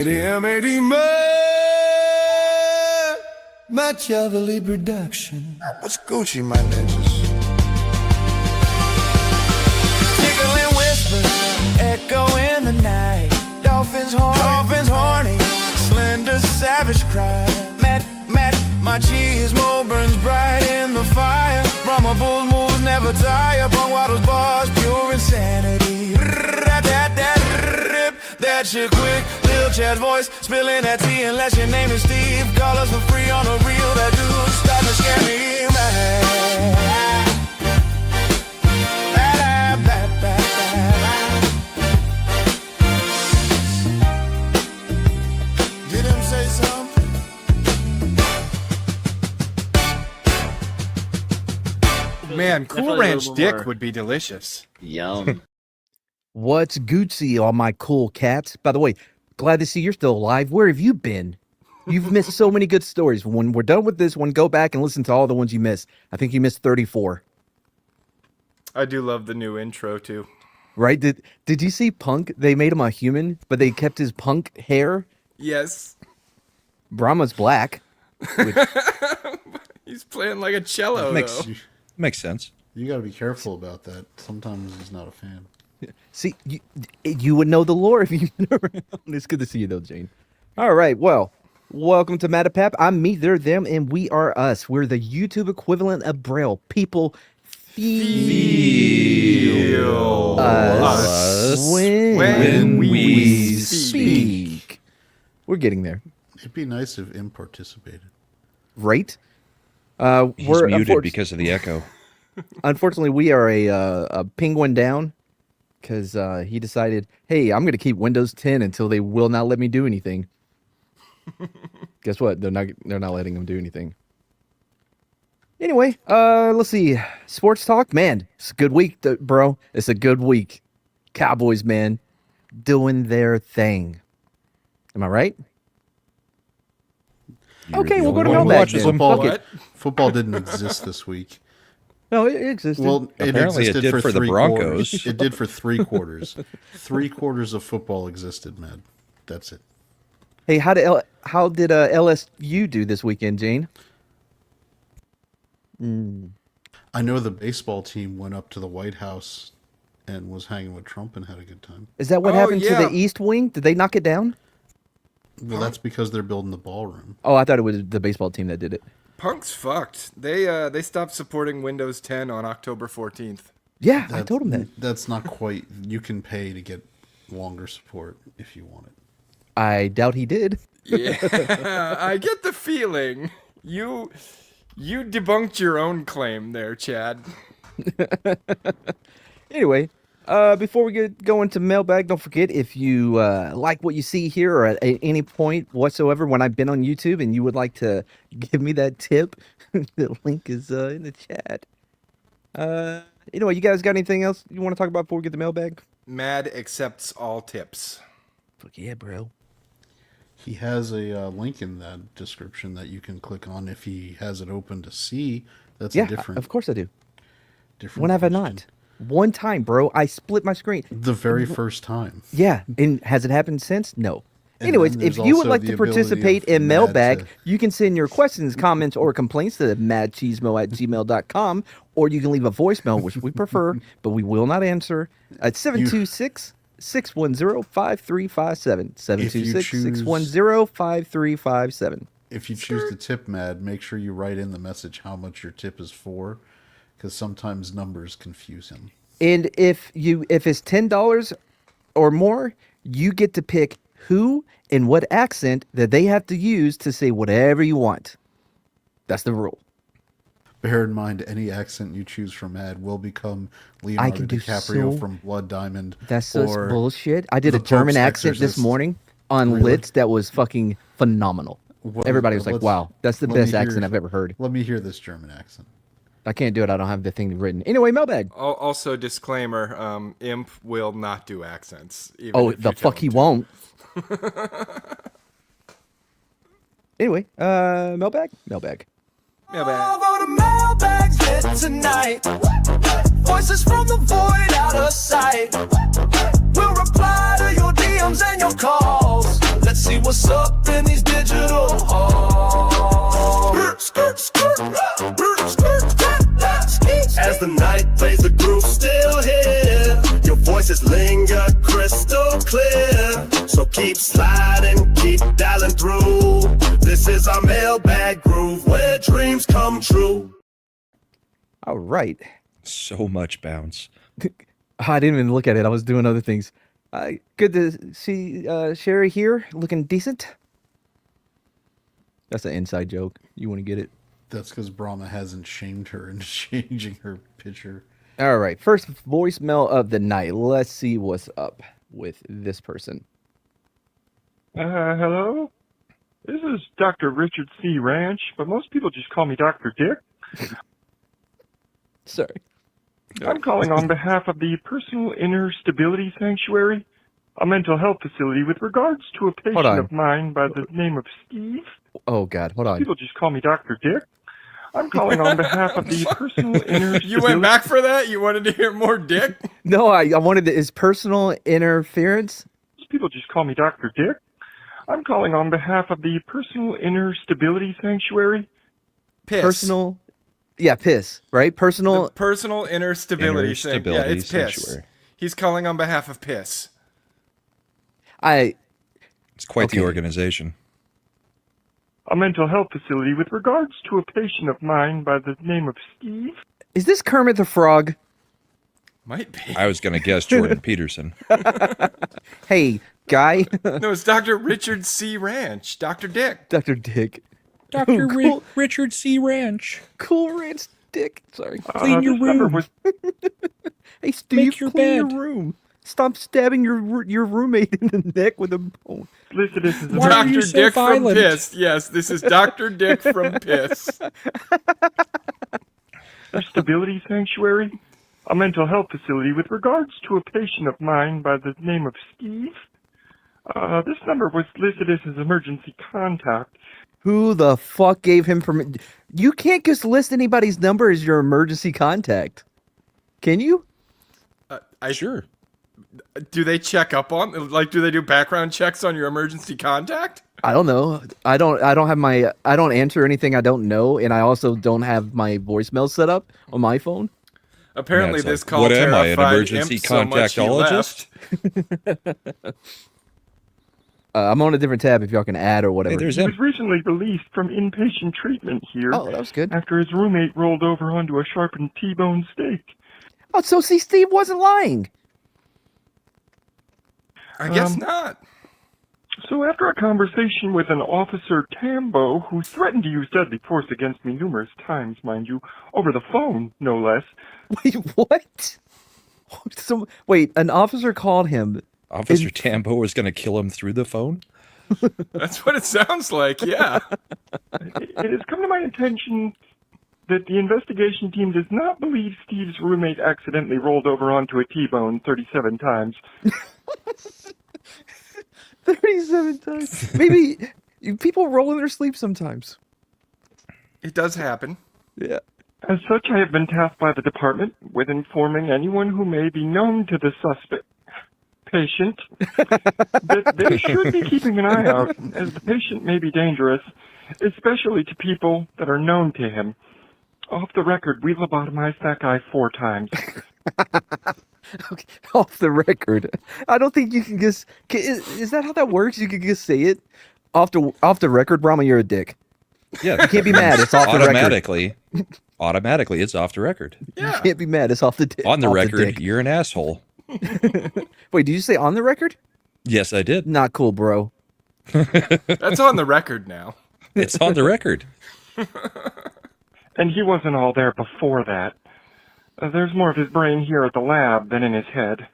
MADePAP, Machiavelli production. What's Gucci, my ninjas? Tickling whispers echo in the night. Dolphins horny, slender savage cry. Matt, my cheese-mo burns bright in the fire. Brahma bulls moves never tire. Punk waddles bars, pure insanity. That shit quick, Lil Chad's voice, spilling that tea unless your name is Steve. Call us for free on the real, that dude's starting to scare me, man. Did him say something? Man, Cool Definitely a Ranch little dick more- would be delicious. Yum. What's Gucci, all my cool cats? By the way, glad to see you're still alive. Where have you been? You've missed so many good stories. When we're done with this one, go back and listen to all the ones you missed. I think you missed 34. I do love the new intro too. Right? Did you see Punk? They made him a human, but they kept his punk hair. Yes. Brahma's black. He's playing like a cello, though. Makes sense. You got to be careful about that. Sometimes he's not a fan. See, you would know the lore if you've been around. It's good to see you, though, Jane. All right, well, welcome to MADePAP. I'm me, they're them, and we are us. We're the YouTube equivalent of Braille. People feel us when we speak. We're getting there. It'd be nice if Im participated. Right? He's muted because of the echo. Unfortunately, we are a penguin down because he decided, hey, I'm going to keep Windows 10 until they will not let me do anything. Guess what? They're not letting him do anything. Anyway, let's see. Sports talk, man. It's a good week, bro. It's a good week. Cowboys, man, doing their thing. Am I right? Okay, we'll go to mailbag. Football didn't exist this week. No, it existed. Well, Apparently it did for the Broncos. It did for 3 quarters. 3 quarters of football existed, man. That's it. Hey, how did LSU do this weekend, Jane? I know the baseball team went up to the White House and was hanging with Trump and had a good time. Is that what happened to the East Wing? Did they knock it down? Well, that's because they're building the ballroom. Oh, I thought it was the baseball team that did it. Punk's fucked. They stopped supporting Windows 10 on October 14th. Yeah, I told him that. That's not quite. You can pay to get longer support if you want it. I doubt he did. Yeah, I get the feeling you debunked your own claim there, Chad. Anyway, before we go into mailbag, don't forget if you like what you see here or at any point whatsoever when I've been on YouTube and you would like to give me that tip, the link is in the chat. Anyway, you guys got anything else you want to talk about before we get the mailbag? Mad accepts all tips. Fuck yeah, bro. He has a link in that description that you can click on if he has it open to see. That's a different. Of course I do. Different. When have I question. not? One time, bro. I split my screen. The very first time. Yeah, and has it happened since? No. And Anyways, then if there's you would also like the to ability participate of in Mad mailbag, to- you can send your questions, comments, or complaints to madcheesemo@gmail.com, or you can leave a voicemail, which we prefer, but we will not answer, at 726-610-5357. 726-610-5357. If you choose to tip Mad, make sure you write in the message how much your tip is for, because sometimes numbers confuse him. And if it's $10 or more, you get to pick who and what accent that they have to use to say whatever you want. That's the rule. Bear in mind, any accent you choose for Mad will become Leonardo can do DiCaprio so- from Blood Diamond. That's such or bullshit. I did a The German Pope's accent this Exorcist. morning on Really? Litz that was fucking phenomenal. Well, Everybody was like, let's- wow, that's the let me best hear- accent I've ever heard. Let me hear this German accent. I can't do it. I don't have the thing written. Anyway, mailbag. Also, disclaimer: Imp will not do accents. Even Oh, if you the tell fuck him he to. won't. Anyway, mailbag. Mailbag. Although the mailbag's lit tonight, voices from the void out of sight. We'll reply to your DMs and your calls. Let's see what's up in these digital halls. As the night plays, the groove still here. Your voices linger crystal clear. So keep sliding, keep dialing through. This is our mailbag groove where dreams come true. All right. So much bounce. I didn't even look at it. I was doing other things. Good to see Sherry here, looking decent. That's an inside joke. You want to get it? That's because Brahma hasn't shamed her into changing her picture. All right. First voicemail of the night. Let's see what's up with this person. Hello? This is Dr. Richard C. Ranch, but most people just call me Dr. Dick. Sorry. I'm calling on behalf of the Personal Inner Stability Sanctuary, a mental health facility with regards to a patient of mine by the name of Steve. Oh, God. Hold on. People just call me Dr. Dick. I'm calling on behalf of the Personal Inner Stability... You went back for that? You wanted to hear more dick? No, I wanted his personal interference. People just call me Dr. Dick. I'm calling on behalf of the Personal Inner Stability Sanctuary. Piss. Personal... Yeah, piss, right? Personal... The personal inner stability thing. Yeah, it's piss. Sanctuary. He's calling on behalf of piss. It's quite the organization. A mental health facility with regards to a patient of mine by the name of Steve. Is this Kermit the Frog? Might be. I was going to guess Jordan Peterson. Hey, guy. No, it's Dr. Richard C. Ranch. Dr. Dick. Dr. Dick. Dr. Richard C. Ranch. Cool Ranch Dick. Sorry. Clean your room. Hey, Steve, Make your clean bed. your room. Stop stabbing your roommate in the neck with a bone. Listen, this is Dr. Dick from Piss. Yes, this is Dr. Dick from Piss. Stability Sanctuary, a mental health facility with regards to a patient of mine by the name of Steve. This number was listed as his emergency contact. Who the fuck gave him permission? You can't just list anybody's number as your emergency contact. Can you? Sure. Do they check up on, like, do they do background checks on your emergency contact? I don't know. I don't answer anything I don't know, and I also don't have my voicemail set up on my phone. Apparently, this call what am I, an terrified emergency Imp so much he contactologist? left. I'm on a different tab if y'all can add or whatever. Hey, He was recently released from inpatient treatment here. Oh, that was good. After his roommate rolled over onto a sharpened T-bone steak. Oh, so see, Steve wasn't lying. I guess not. So after a conversation with an Officer Tambo, who threatened to use deadly force against me numerous times, mind you, over the phone, no less. Wait, what? So, wait, an officer called him. Officer Tambo was going to kill him through the phone? That's what it sounds like, yeah. It has come to my attention that the investigation team does not believe Steve's roommate accidentally rolled over onto a T-bone 37 times. 37 times. Maybe people roll in their sleep sometimes. It does happen. Yeah. As such, I have been tasked by the department with informing anyone who may be known to the suspect patient that they should be keeping an eye out, as the patient may be dangerous, especially to people that are known to him. Off the record, we lobotomized that guy 4 times. Okay, off the record. I don't think you can just... Is that how that works? You can just say it? Off the record, Brahma, you're a dick. Yeah. You can't be mad. It's off the record. Automatically, it's off the record. Yeah. You can't be mad. It's off the dick. On the record, you're an asshole. Wait, did you say on the record? Yes, I did. Not cool, bro. That's on the record now. It's on the record. And he wasn't all there before that. There's more of his brain here at the lab than in his head.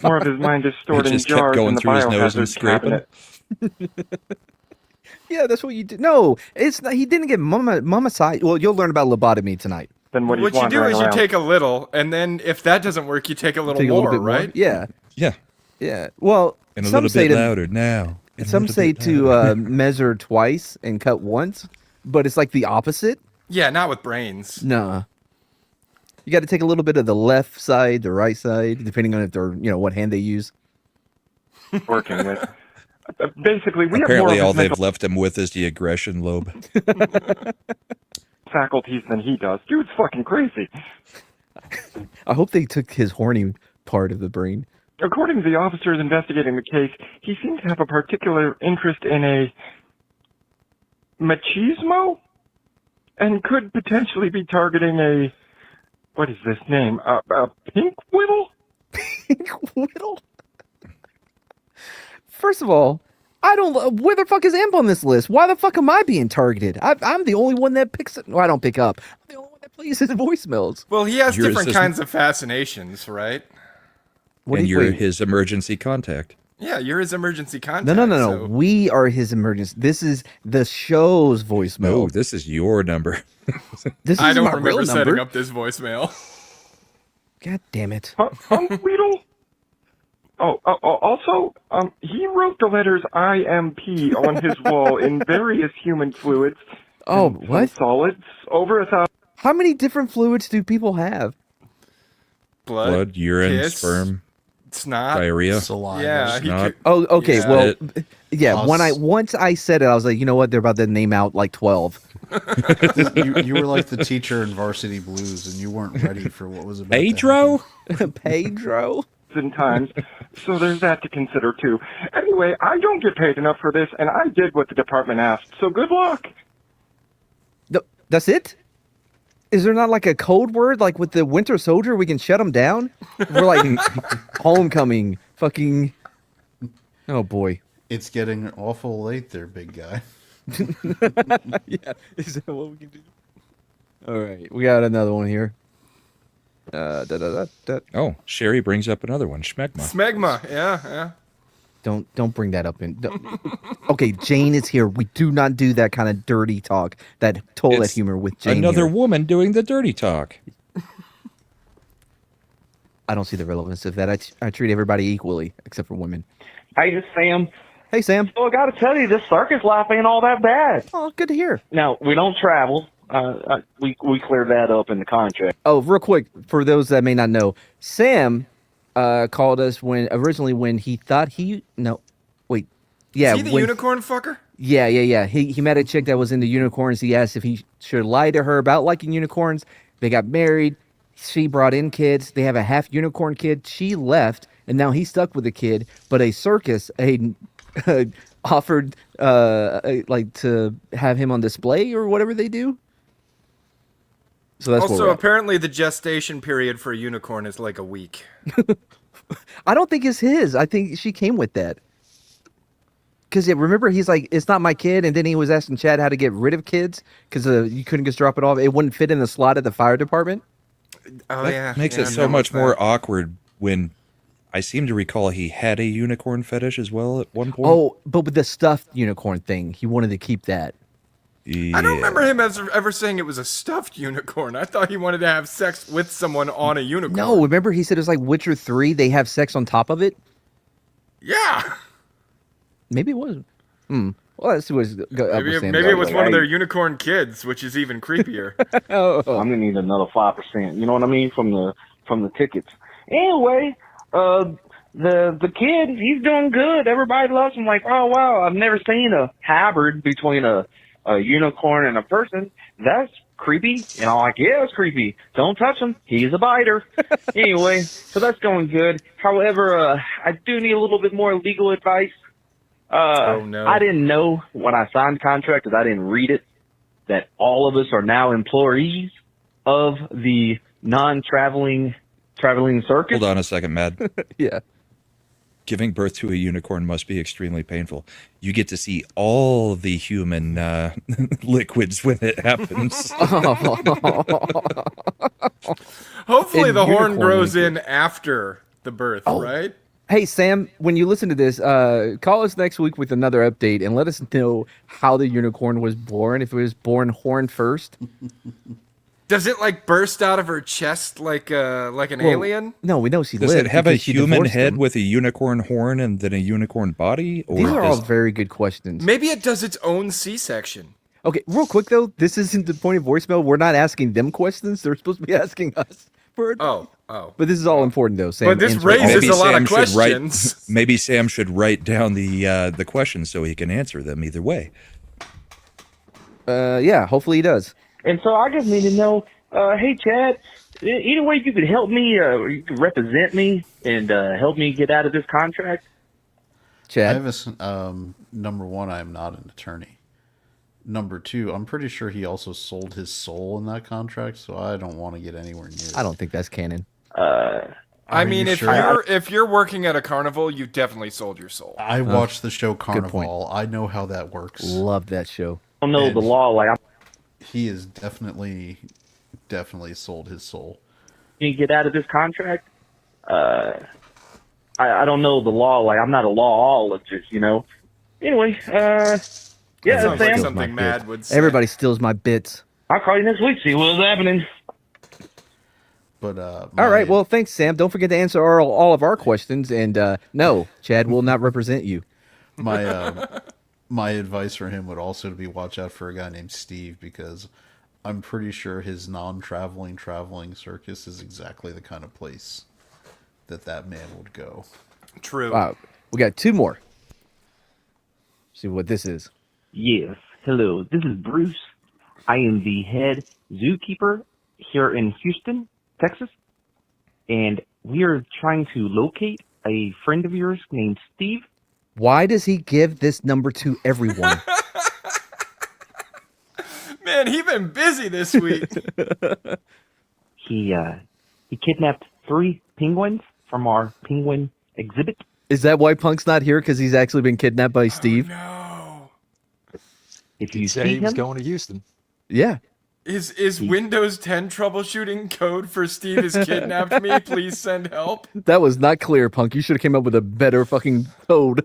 More of his mind is stored He in just kept jars going in the through his nose and biohazard scraping. cabinet. Yeah, that's what you do. No, it's not. He didn't get mummified. Well, you'll learn about lobotomy tonight. Then What you do is you take a little, and then if that doesn't work, you take a little more, right? Yeah. Yeah. Yeah. Well, And a some little say bit to, louder now. And a Some little say bit to louder. measure twice and cut once, but it's like the opposite. Yeah, not with brains. Nah. You got to take a little bit of the left side, the right side, depending on if they're, what hand they use. Working with. Basically, we Apparently, have more all of his they've mental left him with is the aggression lobe. faculties than he does. Dude's fucking crazy. I hope they took his horny part of the brain. According to the officers investigating the case, he seems to have a particular interest in a machismo and could potentially be targeting a, what is this name? A pink whittle? Whittle? First of all, I don't. Where the fuck is Amp on this list? Why the fuck am I being targeted? I'm the only one that picks it. Well, I don't pick up. I'm the only one that plays his voicemails. Well, he has Your different assistant- kinds of fascinations, right? What And do you you're wait. his emergency contact. Yeah, you're his emergency contact. No. so- We are his emergency. This is the show's voicemail. No, this is your number. This is I don't my remember real setting number. up this voicemail. God damn it. Weedle? Also, he wrote the letters IMP on his wall in various human fluids. Oh, and some what? solids. Over 1,000. How many different fluids do people have? Blood, urine, piss, sperm, snot. diarrhea. Saliva. Yeah, he Snot. could, Oh, okay. Yeah. Well, It- yeah. When Us. once I said it, I was like, you know what? They're about to name out like 12. You were like the teacher in Varsity Blues, and you weren't ready for what was about to Pedro? Pedro. Times, so there's that to consider too. Anyway, I don't get paid enough for this, and I did what the department asked, so good luck. That's it? Is there not like a code word like with the Winter Soldier? We can shut them down. We're like homecoming. Fucking. Oh boy. It's getting awful late there, big guy. Yeah. Is that what we can do? All right, we got another one here. Oh, Sherry brings up another one. Schmegma. Smegma, yeah. Don't bring that up in. Okay, Jane is here. We do not do that kind of dirty talk, that toilet It's humor with Jane. Another here. woman doing the dirty talk. I don't see the relevance of that. I treat everybody equally except for women. Hey, this is Sam. Hey, Sam. So I got to tell you, this circus life ain't all that bad. Oh, good to hear. Now, we don't travel. We cleared that up in the contract. Oh, real quick, for those that may not know, Sam called us when he thought he yeah, Is he the when, unicorn fucker? yeah. He met a chick that was into unicorns. He asked if he should lie to her about liking unicorns. They got married. She brought in kids. They have a half unicorn kid. She left, and now he's stuck with a kid. But a circus offered like to have him on display or whatever they do. So that's Also, what apparently the gestation period for a unicorn is like a week. I don't think it's his. I think she came with that. Because remember, he's like, it's not my kid. And then he was asking Chad how to get rid of kids because you couldn't just drop it off. It wouldn't fit in the slot at the fire department. Oh, That yeah. makes yeah, it I so remember much that. more awkward when I seem to recall he had a unicorn fetish as well at one point. Oh, but with the stuffed unicorn thing, he wanted to keep that. I don't remember him ever saying it was a stuffed unicorn. I thought he wanted to have sex with someone on a unicorn. No, remember he said it's like Witcher 3. They have sex on top of it. Yeah. Maybe it was. Well, let's see what's up with Sam. Maybe it was one of Hey. their unicorn kids, which is even creepier. Oh, I'm gonna need another 5%. You know what I mean from the tickets. Anyway, the kid, he's doing good. Everybody loves him. Like, oh wow, I've never seen a hybrid between a unicorn and a person. That's creepy. And I'm like, yeah, it's creepy. Don't touch him. He's a biter. Anyway, so that's going good. However, I do need a little bit more legal advice. Oh, no. I didn't know when I signed the contract, because I didn't read it, that all of us are now employees of the traveling circus. Hold on a second, Mad. yeah. Giving birth to a unicorn must be extremely painful. You get to see all the human liquids when it happens. Hopefully In the horn unicorn grows liquid. in after the birth, right? Hey, Sam, when you listen to this, call us next week with another update and let us know how the unicorn was born. If it was born horn first. Does it like burst out of her chest like an Well, alien? No, we know she Does lived. it have a because she human divorced head him. with a unicorn horn and then a unicorn body? Or These are all does- very good questions. Maybe it does its own C-section. Okay, real quick though, this isn't the point of voicemail. We're not asking them questions. They're supposed to be asking us for Oh. Oh. But this is all important though, Sam. But this answer all raises of a it. lot of Sam should write- questions. maybe Sam should write down the questions so he can answer them either way. Yeah, hopefully he does. And so I just need to know, hey, Chad, any way you could help me, you could represent me and help me get out of this contract? I Chad. have number one, I am not an attorney. Number two, I'm pretty sure he also sold his soul in that contract, so I don't want to get anywhere near I don't think that's canon. I mean, you if sure? you're working at a carnival, you definitely sold your soul. I watched the show point. Carnival. I know how that works. Love that show. I don't know the law. Like, He is definitely sold his soul. you get out of this contract? I don't know the law. Like, I'm not a lawologist, you know. Anyway, yeah, Sounds like Sam. something Mad would say. Everybody steals my bits. I'll call you next week, see what's happening. But All right. Well, thanks, Sam. Don't forget to answer all of our questions. And no, Chad will not represent you. my advice for him would also be watch out for a guy named Steve, because I'm pretty sure his traveling circus is exactly the kind of place that man would go. True. We got two more. See what this is. Yes. Hello, this is Bruce. I am the head zookeeper here in Houston, Texas. And we are trying to locate a friend of yours named Steve. Why does he give this number to everyone? Man, he been busy this week. He kidnapped 3 penguins from our penguin exhibit. Is that why Punk's not here? Because he's actually been kidnapped by Steve? No. If He you said see he was him, going to Houston. Yeah. Is Windows 10 troubleshooting code for Steve has kidnapped me? Please send help. That was not clear, Punk. You should have came up with a better fucking code.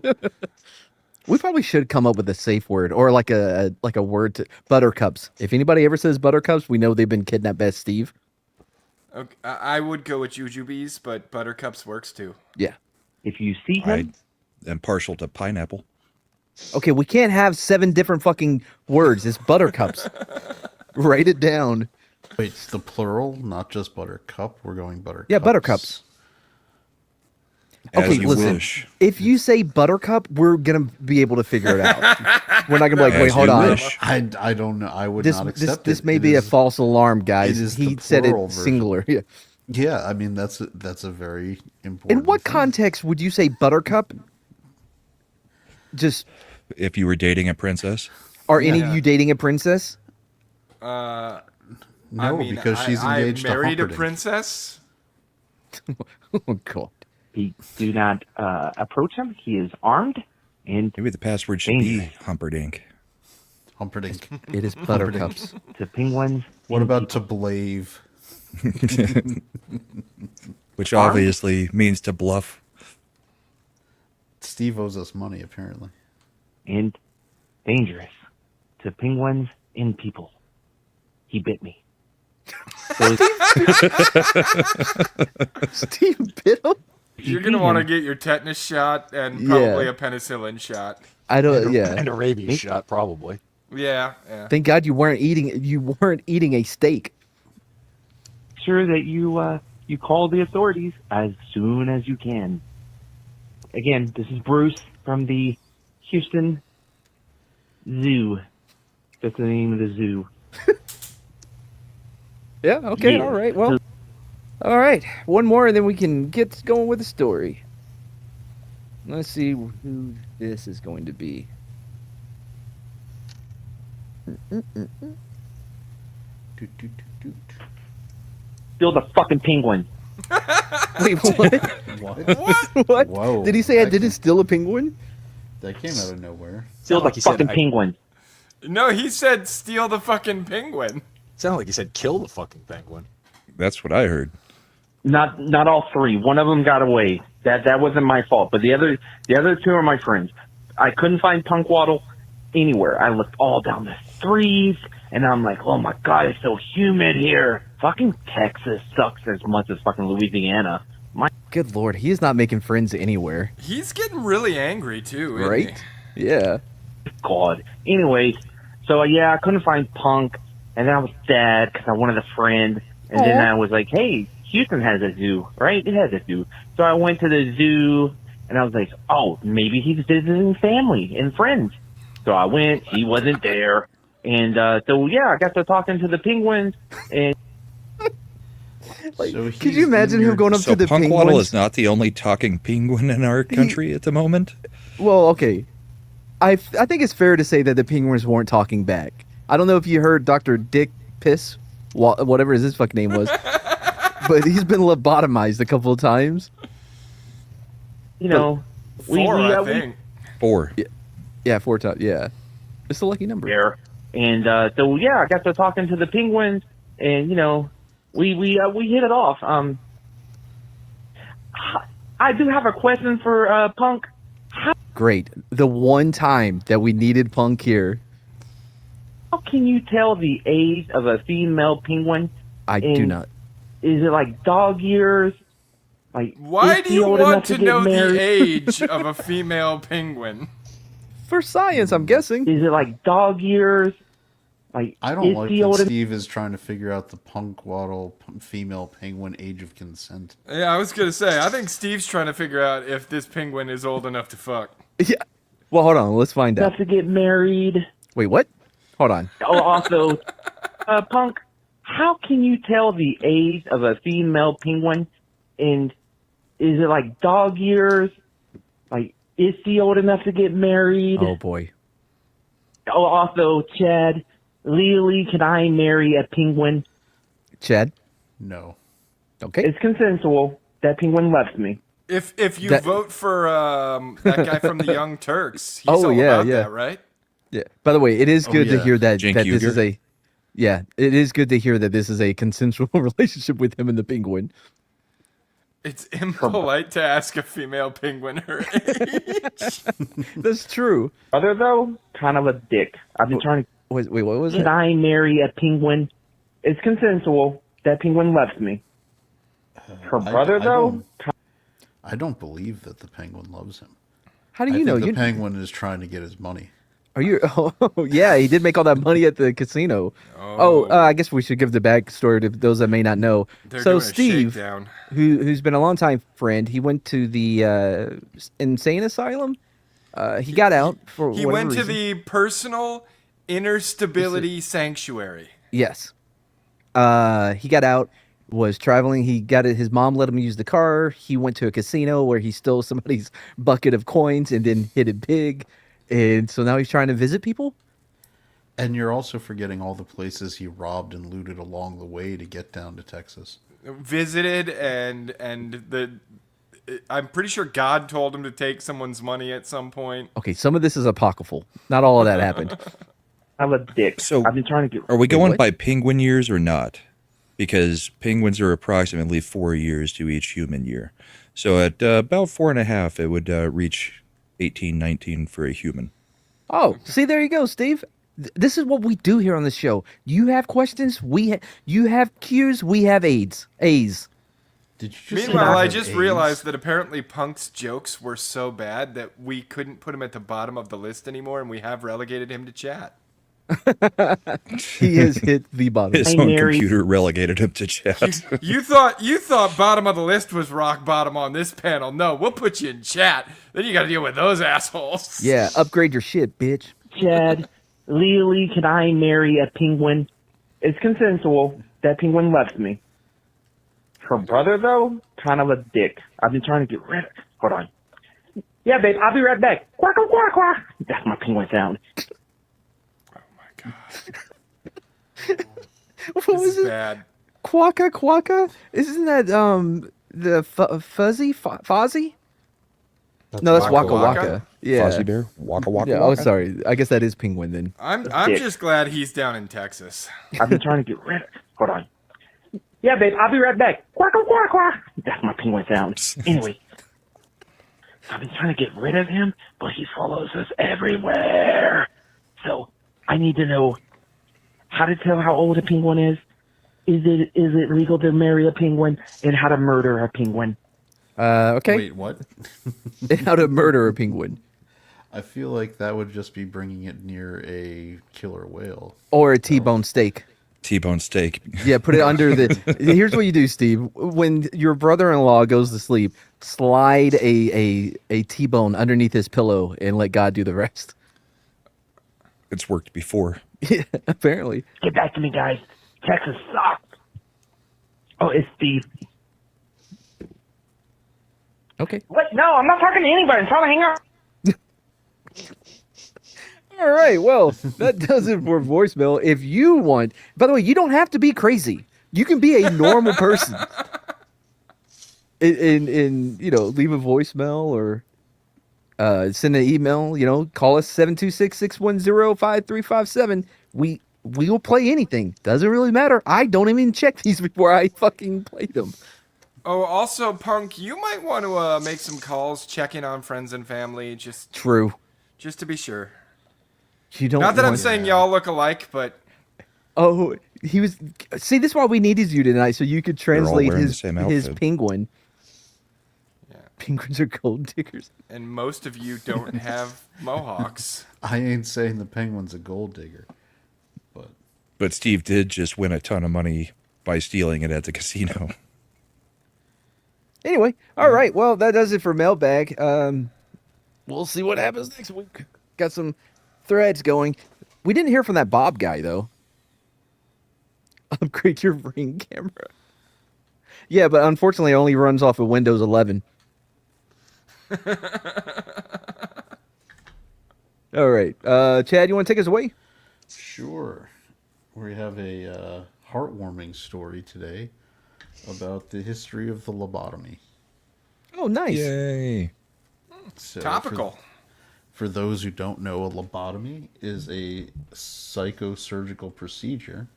We probably should come up with a safe word or like a word to buttercups. If anybody ever says buttercups, we know they've been kidnapped by Steve. Okay, I would go with jujubes, but buttercups works too. Yeah. if you see him, I am partial to pineapple. Okay, we can't have 7 different fucking words. It's buttercups. Write it down. Wait, it's the plural, not just buttercup. We're going buttercups. Yeah, buttercups. As Okay, you listen. wish. If you say buttercup, we're gonna be able to figure it out. We're not gonna be like, As wait, hold you on. wish. I don't know. I would This not accept this it. may It be a is- false alarm, guys. is He the said it plural version. singular. Yeah. Yeah, I mean that's a very important. In what thing. context would you say buttercup? Just If you were dating a princess, are any of you dating a princess? No, I mean, because she's engaged I married to a Humperdinck. princess. Oh god. do not approach him. He is armed and maybe the password should be Humperdinck. Humperdinck. It is buttercups. to penguins. What about to blave? Which obviously means to bluff. Steve owes us money, apparently. And dangerous to penguins and people. He bit me. So Steve bit him? You're gonna want to get your tetanus shot and probably a penicillin shot. I don't. Yeah. And a rabies shot, probably. Yeah, yeah. Thank God you weren't eating a steak. sure that you call the authorities as soon as you can. Again, this is Bruce from the Houston Zoo. That's the name of the zoo. Yeah. Okay. Yeah. All right. Well. All right. One more, and then we can get going with the story. Let's see who this is going to be. Still the fucking penguin. Wait, what? What? What? Whoa. Did he say I That didn't steal a penguin? That came out of nowhere. Still Sound like the he said fucking I- penguin. No, he said steal the fucking penguin. Sounded like he said kill the fucking penguin. That's what I heard. Not all 3. One of them got away. That wasn't my fault. But the other 2 are my friends. I couldn't find Punkwaddle anywhere. I looked all down the streets, and I'm like, oh my god, it's so humid here. Fucking Texas sucks as much as fucking Louisiana. Good lord, he is not making friends anywhere. He's getting really angry too, isn't Right? Yeah. God. Anyways, so yeah, I couldn't find Punk, and then I was sad because I wanted a friend, and then I was like, hey, Houston has a zoo, right? It has a zoo. So I went to the zoo, and I was like, oh, maybe he's visiting family and friends. So I went. He wasn't there. And so, yeah, I got to talking to the penguins. And So Could you imagine him going up So to the Punkwaddle penguins? is not the only talking penguin in our country at the moment. Well, okay. I think it's fair to say that the penguins weren't talking back. I don't know if you heard Dr. Dick Piss, whatever his fucking name was, but he's been lobotomized a couple of times. you know, Four, I think. 4. Yeah, 4 times. Yeah, it's a lucky number. there. And so, yeah, I got to talking to the penguins, and, you know, we hit it off. I do have a question for Punk. Great. The one time that we needed Punk here, How can you tell the age of a female penguin? I do And not. Is it like dog years? Like, Why is do she you old want enough to get know married? the age of a female penguin? For science, I'm guessing. Is it like dog years? Like, I don't is like she that old enough? Steve is trying to figure out the Punkwaddle female penguin age of consent. Yeah, I was gonna say. I think Steve's trying to figure out if this penguin is old enough to fuck. Yeah. Well, hold on. Let's find out. Enough to get married? Wait, what? Hold on. Oh, also, Punk, how can you tell the age of a female penguin? And is it like dog years? Like, is she old enough to get married? Oh boy. Oh, also, Chad, legally, can I marry a penguin? Chad. No. Okay. It's consensual. That penguin left me. If you That- vote for that guy from the Young Turks, he's Oh, all yeah, about yeah. that, right? Yeah. By the way, it is good to yeah. hear that Cenk that this Uygur? is a. Yeah, it is good to hear that this is a consensual relationship with him and the penguin. It's impolite to ask a female penguin her age. That's true. Other though, kind of a dick. I've been trying to. Wait, what was Can it? I marry a penguin? It's consensual. That penguin left me. Her brother though. I don't believe that the penguin loves him. How do I you know? think the You penguin is trying to get his money. are you? Oh, yeah, he did make all that money at the casino. I guess we should give the backstory to those that may not know. They're So doing a Steve, shakedown. who's been a longtime friend, he went to the insane asylum. He got out for He whatever went to reason. the personal inner stability sanctuary. Yes. He got out, was traveling. He got it. His mom let him use the car. He went to a casino where he stole somebody's bucket of coins and then hit it big. And so now he's trying to visit people. And you're also forgetting all the places he robbed and looted along the way to get down to Texas. Visited I'm pretty sure God told him to take someone's money at some point. Okay, some of this is apocryphal. Not all of that happened. I'm a dick. So, I've been trying to get. Are we going what? by penguin years or not? Because penguins are approximately 4 years to each human year. So at about 4.5, it would reach 18, 19 for a human. Oh, see, there you go, Steve. This is what we do here on the show. You have questions, you have Q's, we have A's. Did you just Meanwhile, I have just AIDS? realized that apparently Punk's jokes were so bad that we couldn't put him at the bottom of the list anymore, and we have relegated him to chat. He has hit the bottom. His Hi, own Mary. computer relegated him to chat. You thought bottom of the list was rock bottom on this panel. No, we'll put you in chat. Then you got to deal with those assholes. Yeah, upgrade your shit, bitch. Chad, legally, can I marry a penguin? It's consensual. That penguin left me. Her brother, though, kind of a dick. I've been trying to get rid of. Hold on. Yeah, babe, I'll be right back. Quack, quack, quack. That's my penguin sound. What This was is it? bad. Quacka? Isn't that the Fozzie? No, that's Waka Waka Waka? Waka. Yeah. Fozzie Bear, waka waka. Yeah. Oh, waka. sorry. I guess that is Penguin then. I'm dick. just glad he's down in Texas. I've been trying to get rid of. Hold on. Yeah, babe, I'll be right back. Quack, quack, quack. That's my penguin sound. Anyway, I've been trying to get rid of him, but he follows us everywhere. So I need to know how to tell how old a penguin is. Is it legal to marry a penguin, and how to murder a penguin? Okay. Wait, what? How to murder a penguin I feel like that would just be bringing it near a killer whale. or a T-bone steak. T-bone steak. Yeah, put it under the. Here's what you do, Steve. When your brother-in-law goes to sleep, slide a T-bone underneath his pillow and let God do the rest. It's worked before. Yeah, apparently. Get back to me, guys. Texas sucks. Oh, it's Steve. Okay. What? No, I'm not talking to anybody. I'm trying to hang out. All right. Well, that does it for voicemail. If you want, by the way, you don't have to be crazy. You can be a normal person. And leave a voicemail or send an email. Call us 726-610-5357. We will play anything. Doesn't really matter. I don't even check these before I fucking play them. Oh, also, Punk, you might want to make some calls, check in on friends and family, just True. to be sure. You don't. Not that I'm want- saying y'all look alike, but Oh, he was. See, this is why we needed you tonight, so you could translate wearing the his same his outfit. penguin. Yeah. Penguins are gold diggers. and most of you don't have mohawks. I ain't saying the penguin's a gold digger, but But Steve did just win a ton of money by stealing it at the casino. Anyway, all right. Well, that does it for mailbag. We'll see what happens next week. Got some threads going. We didn't hear from that Bob guy though. Upgrade your Ring camera. Yeah, but unfortunately, it only runs off of Windows 11. All right, Chad, you want to take us away? sure. We have a heartwarming story today about the history of the lobotomy. Oh, nice. Yay. So Topical. For those who don't know, a lobotomy is a psychosurgical procedure.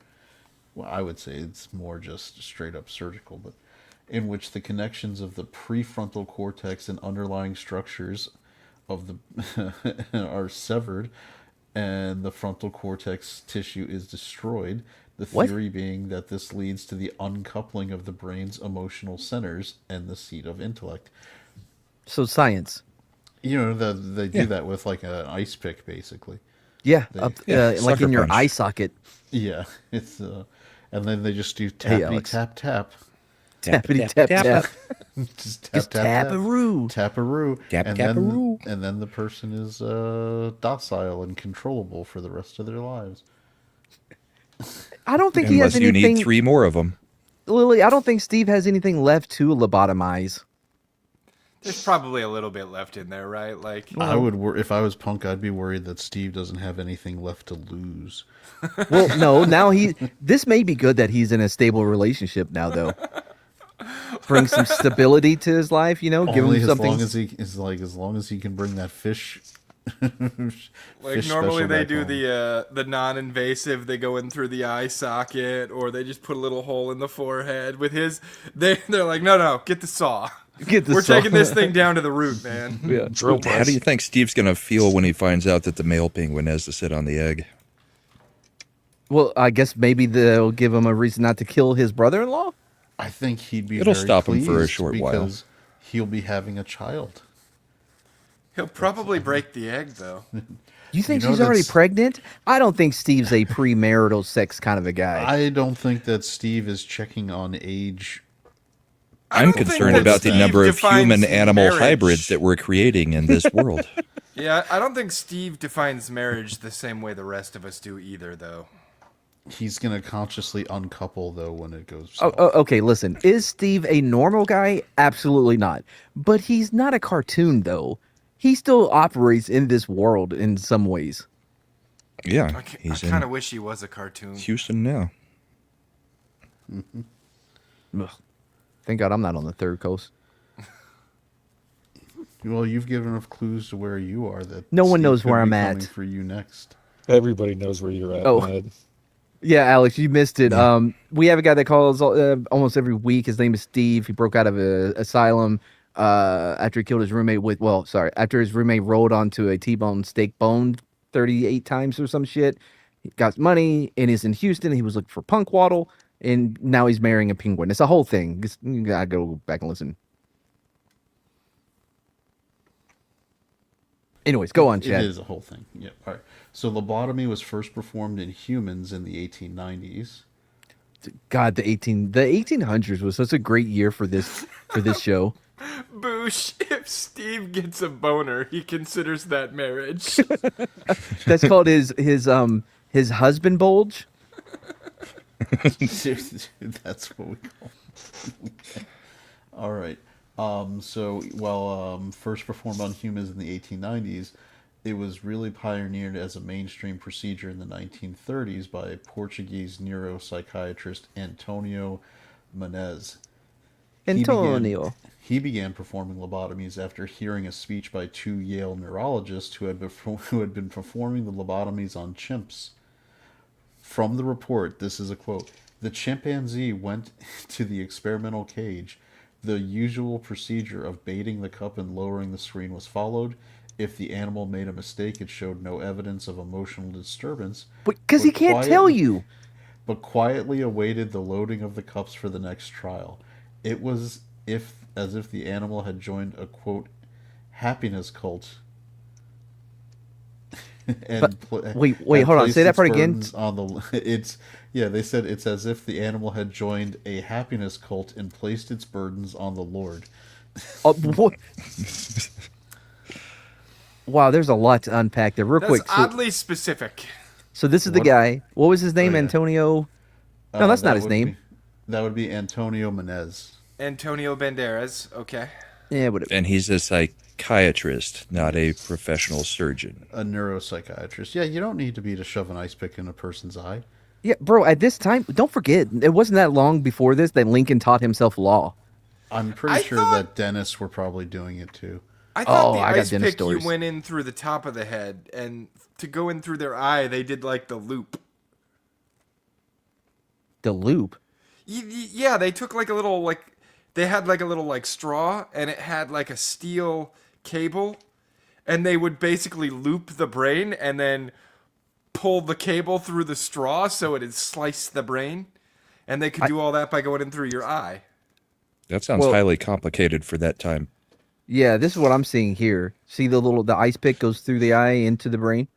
Well, I would say it's more just straight up surgical, but in which the connections of the prefrontal cortex and underlying structures of the are severed and the frontal cortex tissue is destroyed. The What? theory being that this leads to the uncoupling of the brain's emotional centers and the seat of intellect. So science. They do that with like an ice pick, basically. Yeah, They- up, Yeah, like sucker in your punch. eye socket. Yeah, it's and then they just do tappy Alex. tap tap. Tappity tap tap. Just tap Just tap tap. tap-a-roo. Taparoo. Tap, and taparoo. then and then the person is docile and controllable for the rest of their lives. I don't think he Unless has you anything. need 3 more of them. Lily, I don't think Steve has anything left to lobotomize. There's probably a little bit left in there, right? Like, I would if I was Punk, I'd be worried that Steve doesn't have anything left to lose. Well, no, now this may be good that he's in a stable relationship now, though. Bring some stability to his life, give Only him as something. long as he is as long as he can bring that fish. like normally they do the non-invasive. They go in through the eye socket, or they just put a little hole in the forehead. With his, they're like, no, get the saw. Get the We're saw. taking this thing down to the root, man. Yeah. Drill How press. do you think Steve's going to feel when he finds out that the male penguin has to sit on the egg? Well, I guess maybe they'll give him a reason not to kill his brother-in-law. I think he'd be. It'll very stop him for a pleased short while. because he'll be having a child. He'll probably break the egg, though. You think know she's already that's- pregnant? I don't think Steve's a premarital sex kind of a guy. I don't think that Steve is checking on age. I'm don't think concerned that about the Steve number of defines human-animal marriage. hybrids that we're creating in this world. Yeah, I don't think Steve defines marriage the same way the rest of us do either, though. He's gonna consciously uncouple though when it goes. Oh, south. okay, listen. Is Steve a normal guy? Absolutely not. But he's not a cartoon, though. He still operates in this world in some ways. Yeah, I he's kind of in wish he was a cartoon. Houston now. Ugh. Thank God I'm not on the third coast. Well, you've given enough clues to where you are that No one Steve knows could where be I'm coming at. for you next. Everybody knows where you're at. Oh. Ned. Yeah, Alex, you missed it. We have a guy that calls almost every week. His name is Steve. He broke out of an asylum after he killed his roommate after his roommate rolled onto a T-bone steak bone 38 times or some shit. He got money and is in Houston. He was looking for punk waddle, and now he's marrying a penguin. It's a whole thing. You gotta go back and listen. Anyways, go on, Chad. It is a whole thing. Yeah. All right. So lobotomy was first performed in humans in the 1890s. God, the 1800s was such a great year for this show. Boosh, if Steve gets a boner, he considers that marriage. That's called his husband bulge. That's what we call it. All right. So while first performed on humans in the 1890s, it was really pioneered as a mainstream procedure in the 1930s by Portuguese neuropsychiatrist Antonio Menezes. He began performing lobotomies after hearing a speech by two Yale neurologists who had been performing the lobotomies on chimps. From the report, this is a quote: "The chimpanzee went to the experimental cage. The usual procedure of baiting the cup and lowering the screen was followed. If the animal made a mistake, it showed no evidence of emotional disturbance. Because he can't tell you. But quietly awaited the loading of the cups for the next trial. It was as if the animal had joined a, quote, happiness cult." Wait, hold on. Say that part again. They said it's as if the animal had joined a happiness cult and placed its burdens on the Lord. What? Wow, there's a lot to unpack there. Real quick. That's oddly specific. So this is the guy. What was his name? Oh, yeah. Antonio? No, that's not his name. That would be Antonio Menezes. Antonio Banderas, okay. Yeah, whatever. And he's a psychiatrist, not a professional surgeon. A neuropsychiatrist. Yeah, you don't need to be to shove an ice pick in a person's eye. Yeah, bro, at this time, don't forget, it wasn't that long before this that Lincoln taught himself law. I'm pretty sure that dentists were probably doing it too. I thought the ice pick you went in through the top of the head, and to go in through their eye, they did like the loop. The loop? Yeah, they took like a little, they had like a little straw, and it had like a steel cable, and they would basically loop the brain and then pull the cable through the straw so it'd slice the brain, and they could do all that by going in through your eye. That sounds highly complicated for that time. Yeah, this is what I'm seeing here. See the ice pick goes through the eye into the brain?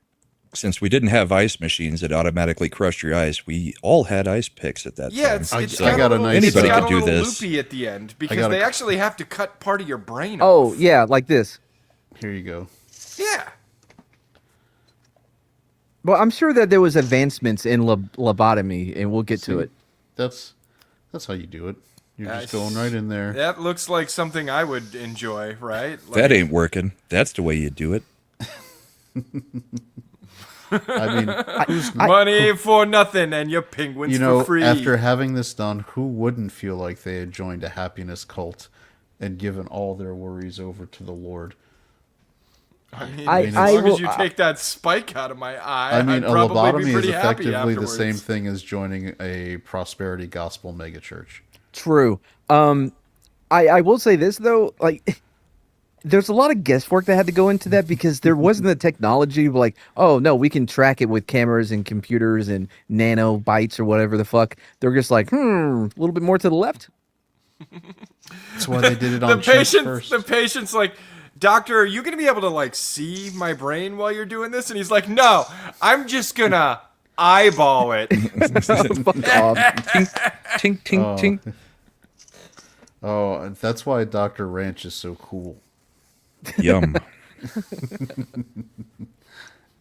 Since we didn't have ice machines that automatically crushed your eyes, we all had ice picks at that time. Yeah, it's got a little loopy at the end because they actually have to cut part of your brain off. Oh, yeah, like this. Here you go. Yeah. Well, I'm sure that there was advancements in lobotomy, and we'll get to it. That's how you do it. You're just going right in there. That looks like something I would enjoy, right? That ain't working. That's the way you do it. I mean, money for nothing and your penguins for free. After having this done, who wouldn't feel like they had joined a happiness cult and given all their worries over to the Lord? I mean, as long as you take that spike out of my eye, I mean, I'd a probably lobotomy be pretty is happy effectively the afterwards. same thing as joining a prosperity gospel megachurch. True. I will say this though, there's a lot of guesswork that had to go into that because there wasn't the technology like, oh no, we can track it with cameras and computers and nanobytes or whatever the fuck. They're just like, a little bit more to the left. That's why they did it on chimps first. The patient's like, doctor, are you going to be able to see my brain while you're doing this? And he's like, no, I'm just going to eyeball it. Fuck off. Tink, tink, tink. Oh, that's why Dr. Ranch is so cool. Yum.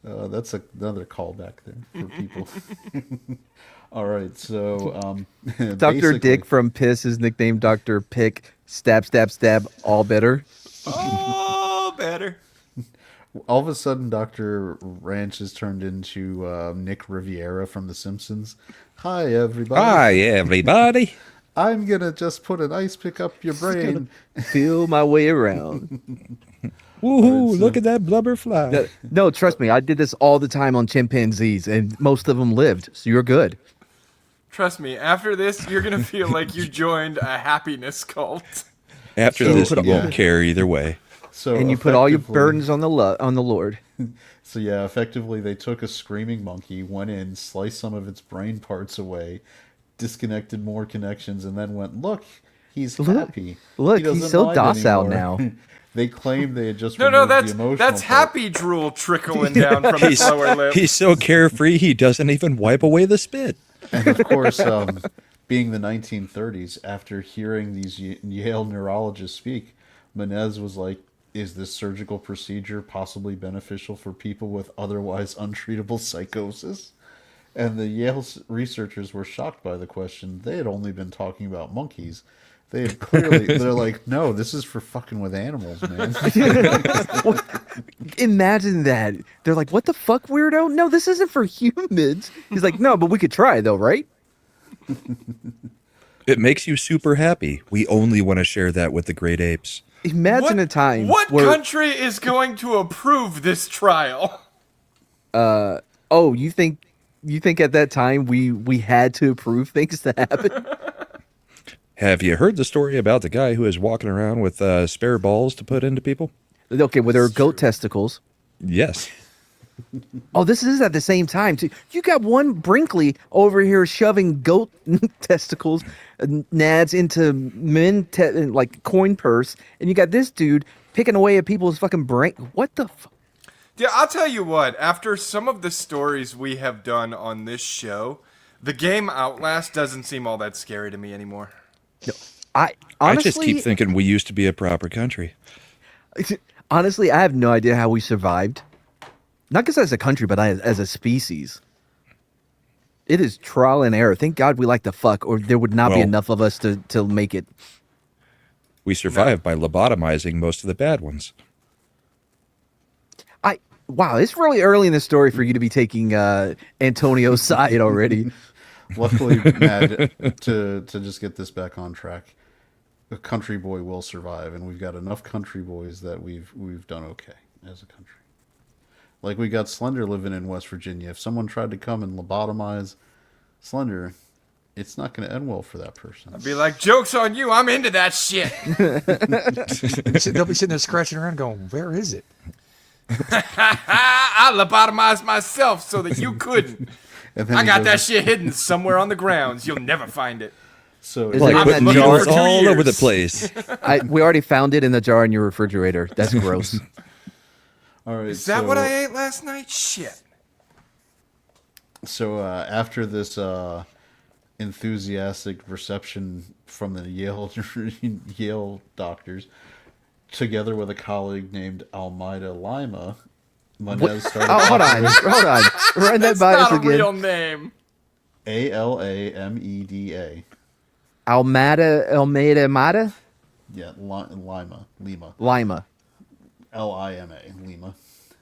That's another callback there for people. All right, so Dr. Dick from Piss is nicknamed Dr. Pick. Stab, stab, stab. All better. Oh, better. All of a sudden, Dr. Ranch is turned into Nick Riviera from The Simpsons. Hi, everybody. Hi, everybody. I'm going to just put an ice pick up your brain. Feel my way around. Woohoo, look at that blubber fly. No, trust me, I did this all the time on chimpanzees, and most of them lived, so you're good. Trust me, after this, you're going to feel like you joined a happiness cult. After this, you won't care either way. And you put all your burdens on the Lord. So yeah, effectively they took a screaming monkey, went in, sliced some of its brain parts away, disconnected more connections, and then went, look, he's happy. Look, he's so docile now. They claimed they had just No, removed that's the emotional that's part. happy drool trickling down from his lower lip. He's so carefree, he doesn't even wipe away the spit. And of course, being the 1930s, after hearing these Yale neurologists speak, Menez was like, is this surgical procedure possibly beneficial for people with otherwise untreatable psychosis? And the Yale researchers were shocked by the question. They had only been talking about monkeys. They had they're like, no, this is for fucking with animals, man. Well, imagine that. They're like, what the fuck, weirdo? No, this isn't for humans. He's like, no, but we could try though, right? It makes you super happy. We only want to share that with the great apes. Imagine a time What where, country is going to approve this trial? oh, you think at that time we had to approve things to happen? Have you heard the story about the guy who is walking around with spare balls to put into people? Okay, well, there are goat testicles. Yes. Oh, this is at the same time too. You got one Brinkley over here shoving goat testicles, nads into like coin purse, and you got this dude picking away at people's fucking brain. What the? Yeah, I'll tell you what. After some of the stories we have done on this show, the game Outlast doesn't seem all that scary to me anymore. No, I honestly, just keep thinking we used to be a proper country. Honestly, I have no idea how we survived. Not just as a country, but as a species. It is trial and error. Thank God we like to fuck, or there would not be enough of us to make it. We survived by lobotomizing most of the bad ones. Wow, it's really early in the story for you to be taking Antonio's side already. Luckily, Mad, to just get this back on track, a country boy will survive, and we've got enough country boys that we've done okay as a country. Like, we got Slender living in West Virginia. If someone tried to come and lobotomize Slender, it's not going to end well for that person. I'd be like, joke's on you, I'm into that shit. They'll be sitting there scratching around going, where is it? I lobotomized myself so that you couldn't. I got that shit hidden somewhere on the grounds. You'll never find it. So Is Like it- putting looking jars for 2 all over years. the place. We already found it in the jar in your refrigerator. That's gross. all right, Is that what I ate last night? Shit. So after this enthusiastic reception from the Yale doctors, together with a colleague named Almeida Lima, Menez started. Oh, hold on. Run that That's by us not a again. real name. Alameda. Almeida. Yeah, Lima. Lima. Lima. Lima.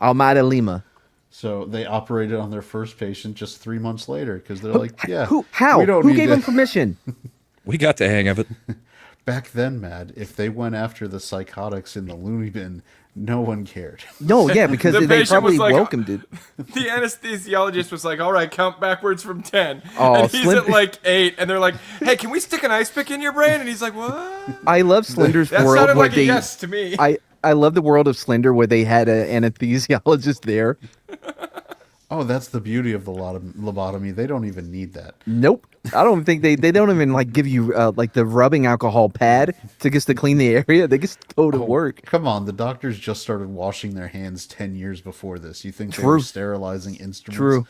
Almeida Lima. So they operated on their first patient just 3 months later because they're like, yeah, How? we don't Who need gave to- him permission? We got the hang of it. Back then, Mad, if they went after the psychotics in the loony bin, no one cared. No, yeah, because The they patient was probably like, welcomed it. The anesthesiologist was like, all right, count backwards from 10. Oh, and he's Slim- at like 8. And they're like, hey, can we stick an ice pick in your brain? And he's like, what? I love Slender's That world sounded where like a yes to me. I love the world of Slender where they had an anesthesiologist there. Oh, that's the beauty of the lobotomy. They don't even need that. Nope. I don't think they don't even like give you like the rubbing alcohol pad to clean the area. They just go to work. Come on, the doctors just started washing their hands 10 years before this. You think they True. were sterilizing instruments? True.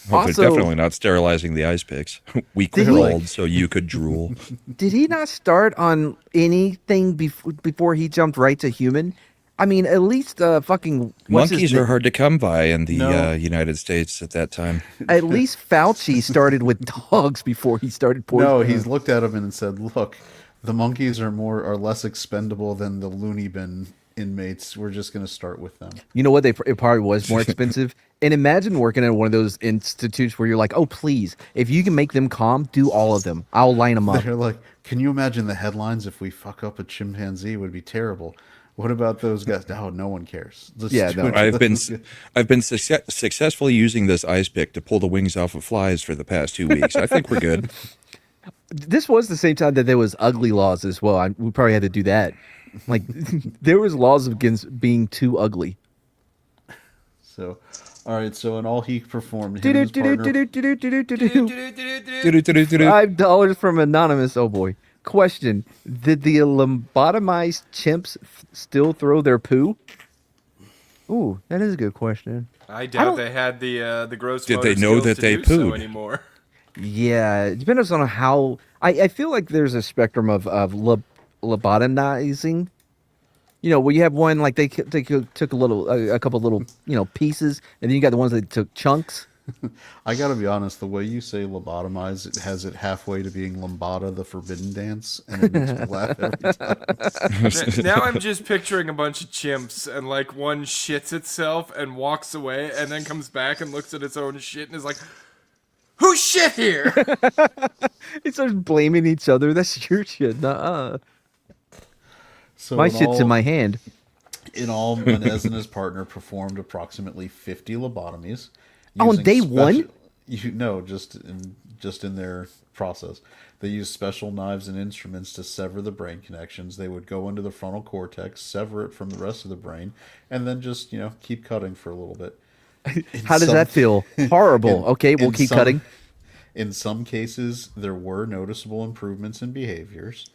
Well, Also- they're definitely not sterilizing the ice picks. We Did he? crawled so you could drool. Did he not start on anything before he jumped right to human? I mean, at least fucking Monkeys are hard to come by in the No. United States at that time. At least Fauci started with dogs before he started poisoning. No, he's looked at them and said, look, the monkeys are less expendable than the loony bin inmates. We're just going to start with them. You know what? It probably was more expensive. And imagine working at one of those institutes where you're like, oh, please, if you can make them calm, do all of them. I'll line them up. They're like, can you imagine the headlines if we fuck up a chimpanzee? It would be terrible. What about those guys? Oh, no one cares. Let's Yeah, do no. it. I've been successfully using this ice pick to pull the wings off of flies for the past 2 weeks. I think we're good. This was the same time that there was ugly laws as well. We probably had to do that. Like, there was laws against being too ugly. So, all right. So, and all he performed, him and his partner, $5 from anonymous. Oh boy. Question: did the lobotomized chimps still throw their poo? Ooh, that is a good question. I don't- doubt they had the gross Did motor they know skills that to they do so pooed? anymore. Yeah, it depends on how. I feel like there's a spectrum of lobotomizing. You know, where you have one like they took a couple little pieces, and then you got the ones that took chunks. I gotta be honest, the way you say lobotomize, it has it halfway to being lambada, the forbidden dance, and it makes me laugh every time. Now I'm just picturing a bunch of chimps, and like one shits itself and walks away, and then comes back and looks at its own shit and is like, "Who shit here?" It starts blaming each other. That's your shit. Nuh-uh. So My shit's in my hand. In all, Menez and his partner performed approximately 50 lobotomies. On using day one? No, just in their process. They used special knives and instruments to sever the brain connections. They would go into the frontal cortex, sever it from the rest of the brain, and then just, keep cutting for a little bit. How does that feel? Horrible. Okay, we'll keep cutting. In some cases, there were noticeable improvements in behaviors.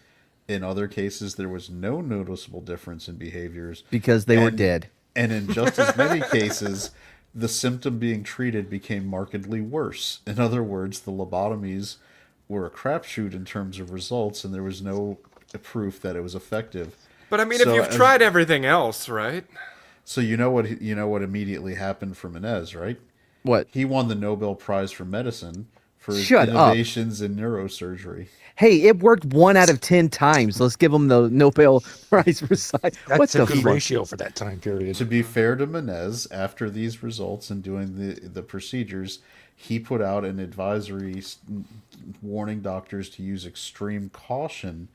In other cases, there was no noticeable difference in behaviors. Because they were dead. And in just as many cases, the symptom being treated became markedly worse. In other words, the lobotomies were a crapshoot in terms of results, and there was no proof that it was effective. But I mean, if you've tried everything else, right? So you know what immediately happened for Menez, right? What? He won the Nobel Prize for Medicine for his Shut innovations in neurosurgery. Hey, it worked 1 out of 10 times. Let's give him the Nobel Prize for science. That's a good ratio for that time period. To be fair to Menez, after these results and doing the procedures, he put out an advisory warning doctors to use extreme caution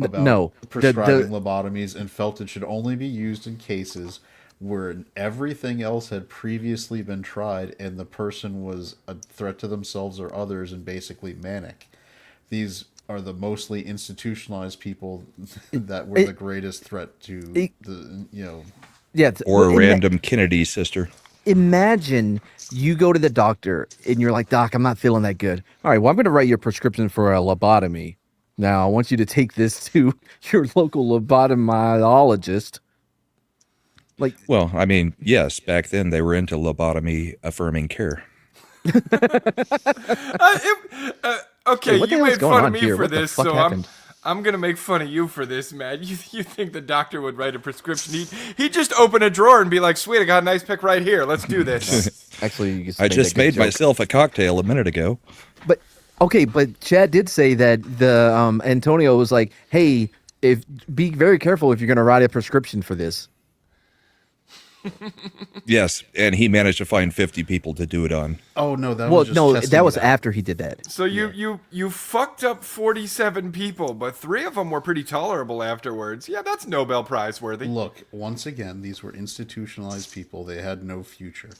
about prescribing lobotomies, and felt it should only be used in cases where everything else had previously been tried and the person was a threat to themselves or others and basically manic. These are the mostly institutionalized people that were the greatest threat to or a random Kennedy sister. Imagine you go to the doctor and you're like, "Doc, I'm not feeling that good. All right, well, I'm going to write you a prescription for a lobotomy. Now, I want you to take this to your local lobotomologist." Well, I mean, yes, back then they were into lobotomy affirming care. Okay, what the you hell's made going fun on of me here? for What the this, fuck so happened? I'm gonna make fun of you for this, man. You think the doctor would write a prescription? He'd just open a drawer and be like, "Sweet, I got a nice pick right here. Let's do this." Actually, I just made myself a cocktail a minute ago. But okay, but Chad did say that the Antonio was like, "Hey, be very careful if you're going to write a prescription for this." Yes, and he managed to find 50 people to do it on. Oh no, that was just that was after he did that. So you fucked up 47 people, but 3 of them were pretty tolerable afterwards. Yeah, that's Nobel Prize worthy. Look, once again, these were institutionalized people. They had no future.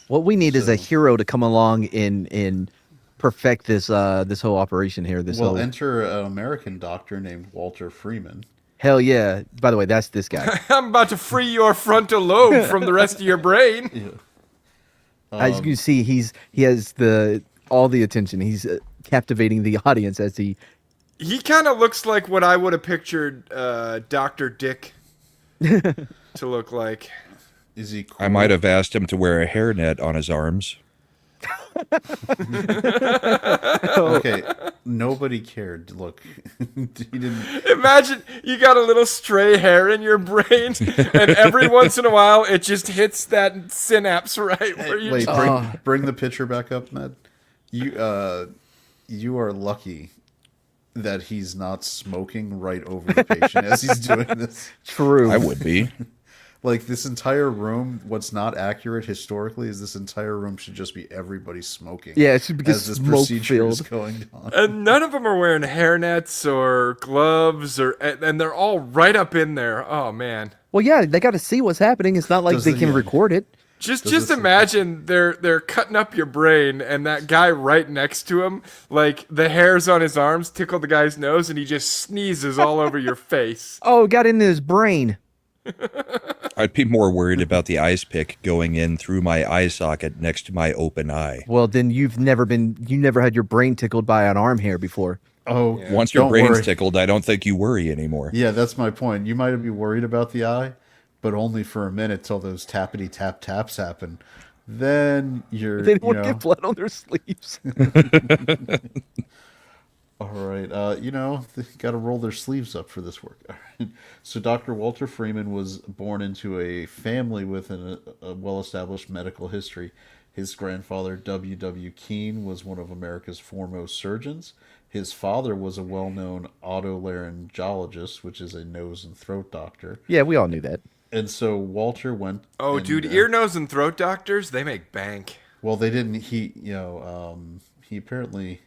What we need is a hero to come along and perfect this this whole operation here. Enter an American doctor named Walter Freeman. Hell yeah! By the way, that's this guy. I'm about to free your frontal lobe from the rest of your brain. Yeah. As you can see, he has all the attention. He's captivating the audience as he. He kind of looks like what I would have pictured Dr. Dick to look like. Is he cool? I might have asked him to wear a hairnet on his arms. Okay, nobody cared. Look, he didn't. Imagine you got a little stray hair in your brain, and every once in a while it just hits that synapse right where you. Wait, bring the picture back up, Matt. You are lucky that he's not smoking right over the patient as he's doing this. True. I would be. Like, this entire room, what's not accurate historically is this entire room should just be everybody smoking. Yeah, it should be as this smoke procedure is filled. going on. And none of them are wearing hairnets or gloves, and they're all right up in there. Oh man. Well, yeah, they got to see what's happening. It's not like Does they it- can yeah. record it. Just imagine they're cutting up your brain, and that guy right next to him, like the hairs on his arms tickle the guy's nose, and he just sneezes all over your face. Oh, it got into his brain. I'd be more worried about the ice pick going in through my eye socket next to my open eye. Well, then you never had your brain tickled by an arm hair before. Oh, Once your don't brain's worry. tickled, I don't think you worry anymore. Yeah, that's my point. You might be worried about the eye, but only for a minute till those tappity tap taps happen. Then you're, They don't get blood on their sleeves. All right. They got to roll their sleeves up for this work. All right. So Dr. Walter Freeman was born into a family with a well-established medical history. His grandfather, W. W. Keene, was one of America's foremost surgeons. His father was a well-known otolaryngologist, which is a nose and throat doctor. Yeah, we all knew that. And so Walter went. Oh, and, dude, ear, nose, and throat doctors, they make bank. Well, they didn't. He apparently.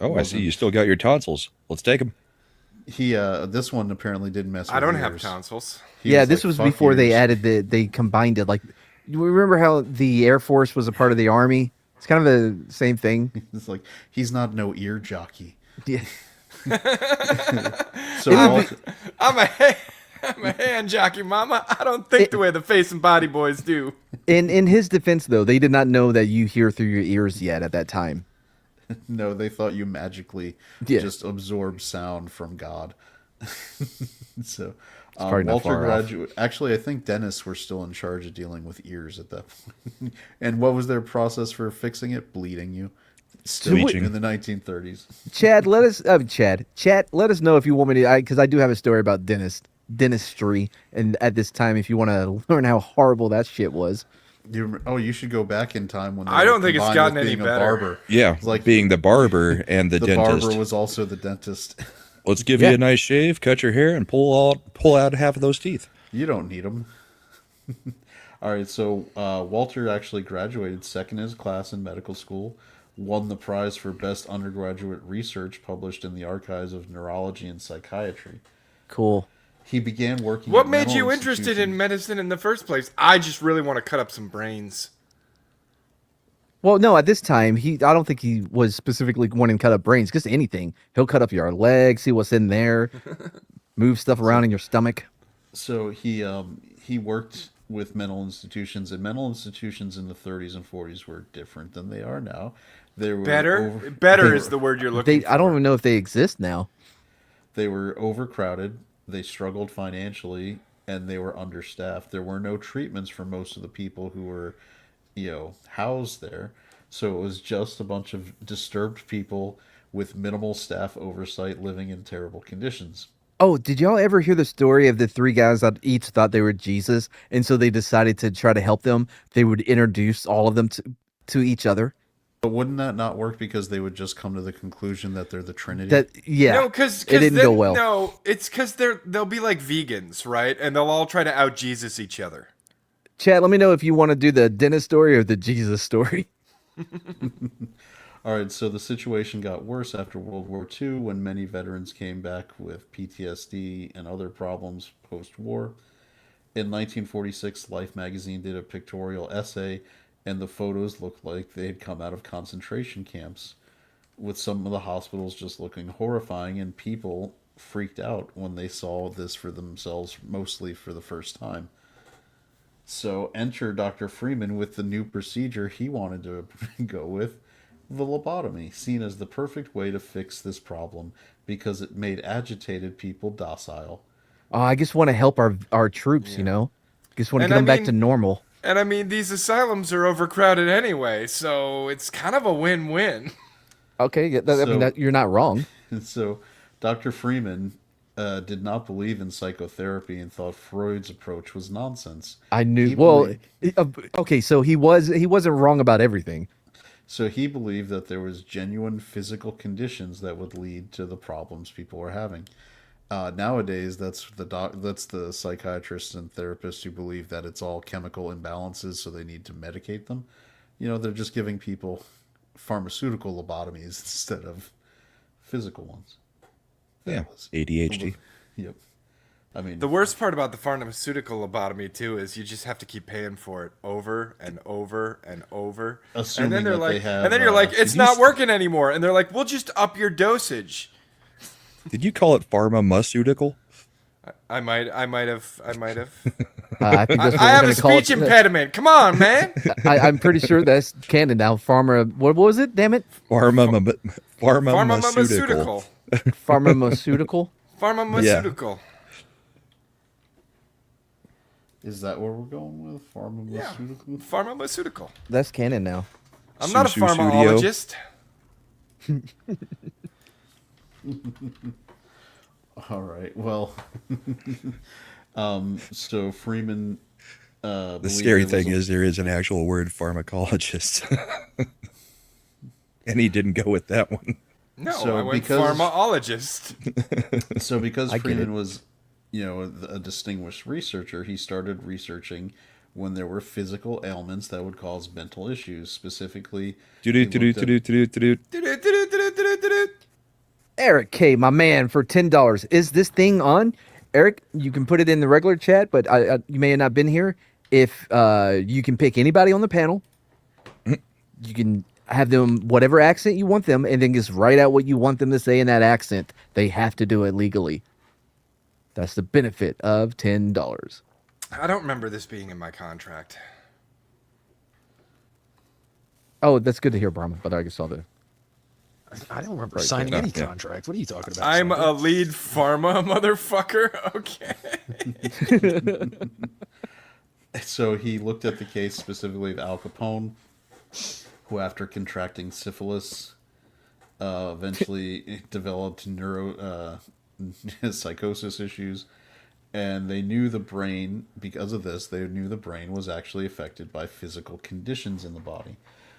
Oh, I see. You still got your tonsils. Let's take them. This one apparently didn't mess with I don't ears. have tonsils. This was "Fuck before they ears." added they combined it. Like, you remember how the Air Force was a part of the Army? It's kind of the same thing. It's like, he's not no ear jockey. Yeah. So Walter, I'm a hand jockey, mama. I don't think the way the Face and Body Boys do. In his defense, though, they did not know that you hear through your ears yet at that time. no, they thought you magically Yeah. just absorb sound from God. So probably not Walter far off. Actually, I think dentists were still in charge of dealing with ears at that point. And what was their process for fixing it? Bleeding you. Still Bleaching. in the 1930s. Chad, Chat, let us know if you want me to, because I do have a story about dentistry, and at this time, if you want to learn how horrible that shit was. You should go back in time when they I were don't think it's combined gotten with any being a better. barber. Yeah, It's like being the barber and the, the dentist. barber was also the dentist. Let's give Yeah. you a nice shave, cut your hair, and pull out half of those teeth. You don't need them. All right, so Walter actually graduated second in his class in medical school, won the prize for best undergraduate research published in the Archives of Neurology and Psychiatry. Cool. He began working. What at made mental you interested in institutions. medicine in the first place? I just really want to cut up some brains. Well, no, at this time, I don't think he was specifically wanting to cut up brains, just anything. He'll cut up your legs, see what's in there, move stuff around in your stomach. So he worked with mental institutions, and mental institutions in the 30s and 40s were different than they are now. They were Better is the word you're looking for. I don't even know if they exist now. They were overcrowded, they struggled financially, and they were understaffed. There were no treatments for most of the people who were, housed there. So it was just a bunch of disturbed people with minimal staff oversight living in terrible conditions. Oh, did y'all ever hear the story of the three guys that each thought they were Jesus, and so they decided to try to help them? They would introduce all of them to each other. But wouldn't that not work because they would just come to the conclusion that they're the Trinity? No, because it didn't go well. No, it's because they'll be like vegans, right? And they'll all try to out Jesus each other. Chad, let me know if you want to do the dentist story or the Jesus story. All right, so the situation got worse after World War II when many veterans came back with PTSD and other problems post-war. In 1946, Life magazine did a pictorial essay, and the photos looked like they had come out of concentration camps, with some of the hospitals just looking horrifying, and people freaked out when they saw this for themselves, mostly for the first time. So enter Dr. Freeman with the new procedure he wanted to go with, the lobotomy, seen as the perfect way to fix this problem because it made agitated people docile. Oh, I just want to help our troops, Just want to And get them back mean- to normal. And I mean, these asylums are overcrowded anyway, so it's kind of a win-win. Okay, you're not wrong. And so Dr. Freeman did not believe in psychotherapy and thought Freud's approach was nonsense. I knew. He Well, believed- okay, so he wasn't wrong about everything. So he believed that there was genuine physical conditions that would lead to the problems people were having. Nowadays, that's the psychiatrists and therapists who believe that it's all chemical imbalances, so they need to medicate them. They're just giving people pharmaceutical lobotomies instead of physical ones. Yeah, ADHD. Yep. I mean, The worst part about the pharmaceutical lobotomy too is you just have to keep paying for it over and over and over. Assuming and then they're that like, they have, and then you're like, did it's you not s- working anymore. And they're like, we'll just up your dosage. Did you call it pharmaceutical? I might have. I think that's what I we're have gonna a call speech it. impediment. Come on, man. I'm pretty sure that's canon now. What was it? Damn it, Pharmaceutical. Pharmaceutical. pharmaceutical. Pharmaceutical. is that where we're going with pharmaceutical? Pharmaceutical. That's canon now. I'm not a Susu Studio. pharmacologist. All right. Well, so Freeman. The scary thing is there is an actual word pharmacologist. And he didn't go with that one. No, So I went because- pharmacologist. So because I get Freeman it. was, a distinguished researcher, he started researching when there were physical ailments that would cause mental issues. Specifically, he looked at- Eric K, my man, for $10. Is this thing on? Eric, you can put it in the regular chat, but you may have not been here. If you can pick anybody on the panel, you can have them whatever accent you want them, and then just write out what you want them to say in that accent. They have to do it legally. That's the benefit of $10. I don't remember this being in my contract. Oh, that's good to hear, Brahma. But I saw the. I don't remember Right, signing yeah. any Yeah. contract. What are you talking about? I'm Sandy? a lead pharma motherfucker. Okay. So he looked at the case specifically of Al Capone, who, after contracting syphilis, eventually developed psychosis issues, and they knew the brain, because of this, they knew the brain was actually affected by physical conditions in the body.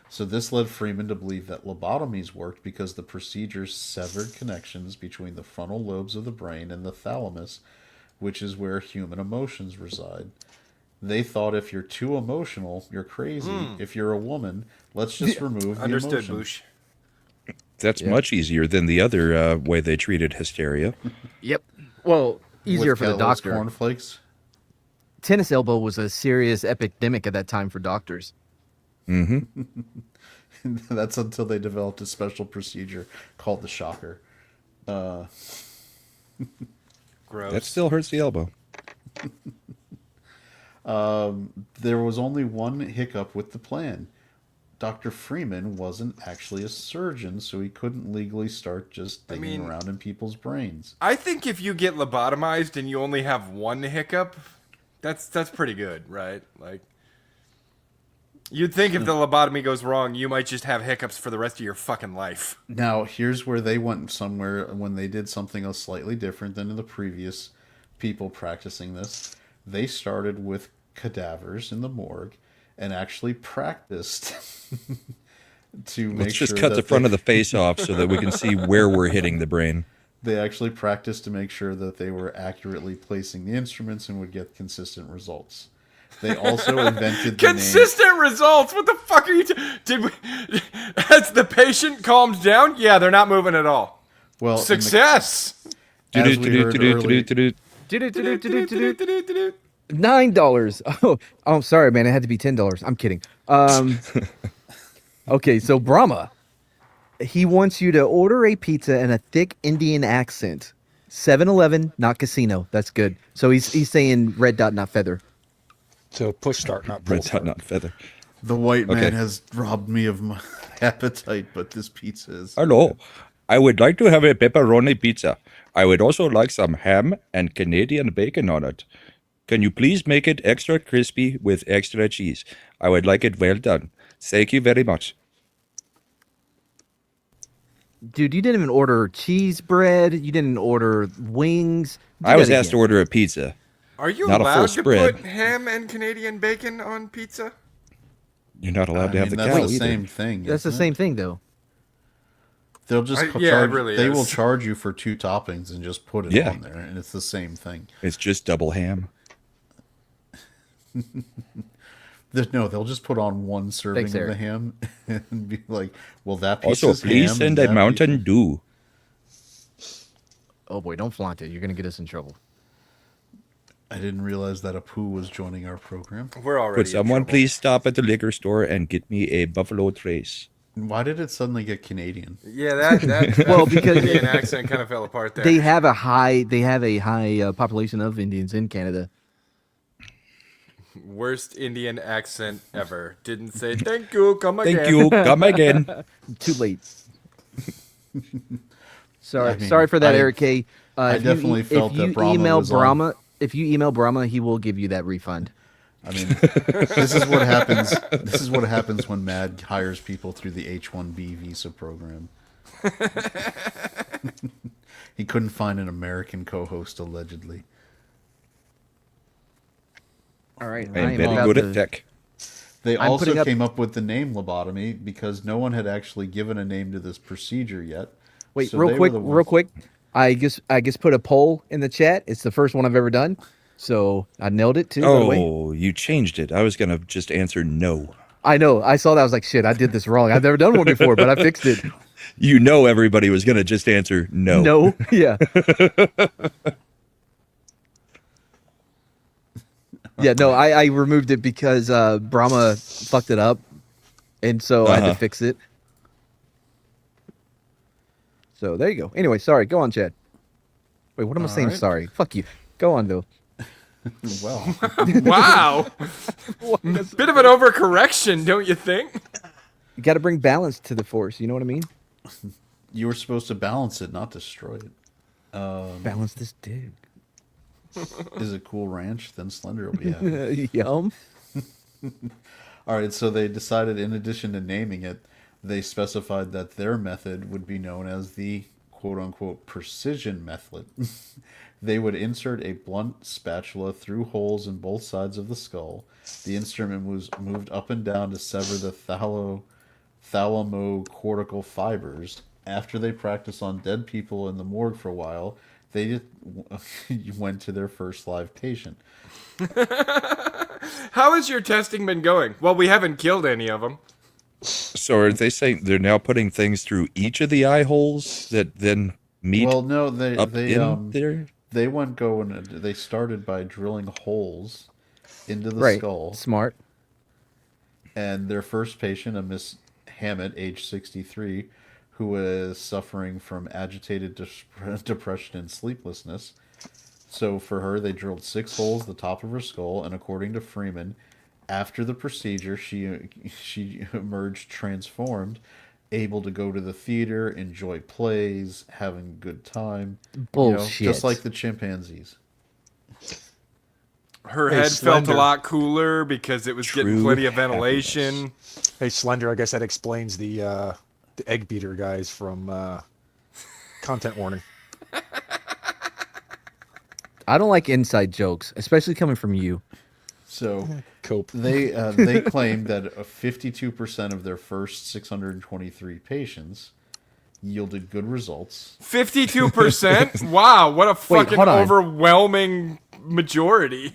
So this led Freeman to believe that lobotomies worked because the procedure severed connections between the frontal lobes of the brain and the thalamus, which is where human emotions reside. They thought if you're too emotional, you're crazy. If you're a woman, let's just remove the Understood, emotion. Boosh. That's much easier than the other way they treated hysteria. Yep. Well, easier With for the Kellogg's doctor. cornflakes. Tennis elbow was a serious epidemic at that time for doctors. That's until they developed a special procedure called the shocker. Gross. That still hurts the elbow. There was only one hiccup with the plan. Dr. Freeman wasn't actually a surgeon, so he couldn't legally start just digging around in people's brains. I think if you get lobotomized and you only have one hiccup, that's pretty good, right? Like, you'd think if the lobotomy goes wrong, you might just have hiccups for the rest of your fucking life. Now, here's where they went somewhere when they did something else slightly different than the previous people practicing this. They started with cadavers in the morgue and actually practiced to make Let's just sure cut that the front they, of the face off so that we can see where we're hitting the brain. they actually practiced to make sure that they were accurately placing the instruments and would get consistent results. They also invented the name. Consistent results. What the fuck are you? Did we? As the patient calms down, yeah, they're not moving at all. Well, Success. as we heard earlier, $9. Oh, I'm sorry, man. It had to be $10. I'm kidding. Okay, so Brahma, he wants you to order a pizza in a thick Indian accent. 7-Eleven, not casino. That's good. So he's saying red dot, not feather. So push start, not pull Red dot, start. not feather. the white man Okay. has robbed me of my appetite, but this pizza is. Hello. I would like to have a pepperoni pizza. I would also like some ham and Canadian bacon on it. Can you please make it extra crispy with extra cheese? I would like it well done. Thank you very much. Dude, you didn't even order cheese bread. You didn't order wings. Do I was that asked to again. order a pizza. Are you Not a full allowed to spread. put ham and Canadian bacon on pizza? You're not allowed to have the that's cow the either. same thing. That's the isn't it? same thing, though. They'll just Yeah, it charge. really they is. will charge you for 2 toppings and just put it Yeah. on there, and it's the same thing. It's just double ham. No, they'll just put on 1 serving Thanks, of Eric. the ham and be like, "Well, that piece Also, is please ham, send and a that Mountain piece-" Dew. Oh boy, don't flaunt it. You're gonna get us in trouble. I didn't realize that Apu was joining our program. We're already. Could in someone trouble. please stop at the liquor store and get me a Buffalo Trace? Why did it suddenly get Canadian? Yeah, that Well, because- Canadian accent kind of fell apart there. They have a high population of Indians in Canada. Worst Indian accent ever. Didn't say thank you. Come again. Thank you. Come again. Too late. Sorry, I mean, sorry for that, I- Eric K. I definitely felt if that you Brahma email was on. Brahma, if you email Brahma, he will give you that refund. I mean, this is what happens. This is what happens when Mad hires people through the H-1B visa program. He couldn't find an American co-host, allegedly. All right. I am am very about good to- at tech. They I'm also putting up- came up with the name lobotomy because no one had actually given a name to this procedure yet. Wait, So real they quick, were the real ones- quick. I just put a poll in the chat. It's the first one I've ever done, so I nailed it too. By the way. Oh, you changed it. I was gonna just answer no. I know. I saw that. I was like, shit, I did this wrong. I've never done one before, but I fixed it. You know everybody was gonna just answer no. No, yeah, yeah. No, I removed it because Brahma fucked it up, and so I had to fix it. So there you go. Anyway, sorry. Go on, Chad. Wait, what am I saying? right. Sorry. Fuck you. Go on, though. Well, Wow. Bit of an overcorrection, don't you think? You got to bring balance to the force. You know what I mean? you were supposed to balance it, not destroy it. Balance this dick. Is it Cool Ranch? Then Slender will be happy. Yum. All right, so they decided, in addition to naming it, they specified that their method would be known as the quote-unquote precision method. They would insert a blunt spatula through holes in both sides of the skull. The instrument was moved up and down to sever the thalamocortical fibers. After they practiced on dead people in the morgue for a while, they went to their first live patient. How has your testing been going? Well, we haven't killed any of them. So are they saying they're now putting things through each of the eye holes that then meet Well, no, up in there? they went going. They started by drilling holes into the Right. skull. Smart. And their first patient, a Miss Hammett, age 63, who was suffering from agitated depression and sleeplessness. So for her, they drilled 6 holes at the top of her skull, and according to Freeman, after the procedure, she emerged transformed, able to go to the theater, enjoy plays, having a good time. Bullshit. Just like the chimpanzees. Her Hey, head felt Slender. a lot cooler because it was getting True plenty of ventilation. Hey, Slender, I guess that explains the egg beater guys from content warning. I don't like inside jokes, especially coming from you. So Cope. they claimed that 52% of their first 623 patients yielded good results. 52%? Wow, what a fucking hold on. overwhelming majority.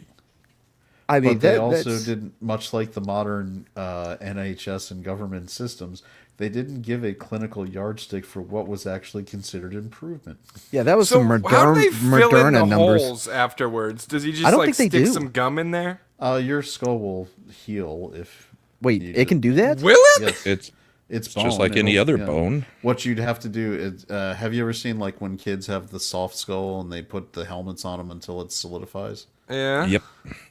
I mean, But they that, also that's- did, much like the modern NHS and government systems, they didn't give a clinical yardstick for what was actually considered improvement. Yeah, that was So some how do they fill in the Moderna numbers. holes afterwards? Does he I just don't like think they stick do. some gum in there? Your skull will heal if. Wait, you it can do that? Will it? Yes, It's it's bone. just like any It'll- other yeah. bone. What you'd have to do is, have you ever seen like when kids have the soft skull and they put the helmets on them until it solidifies? Yeah. Yep.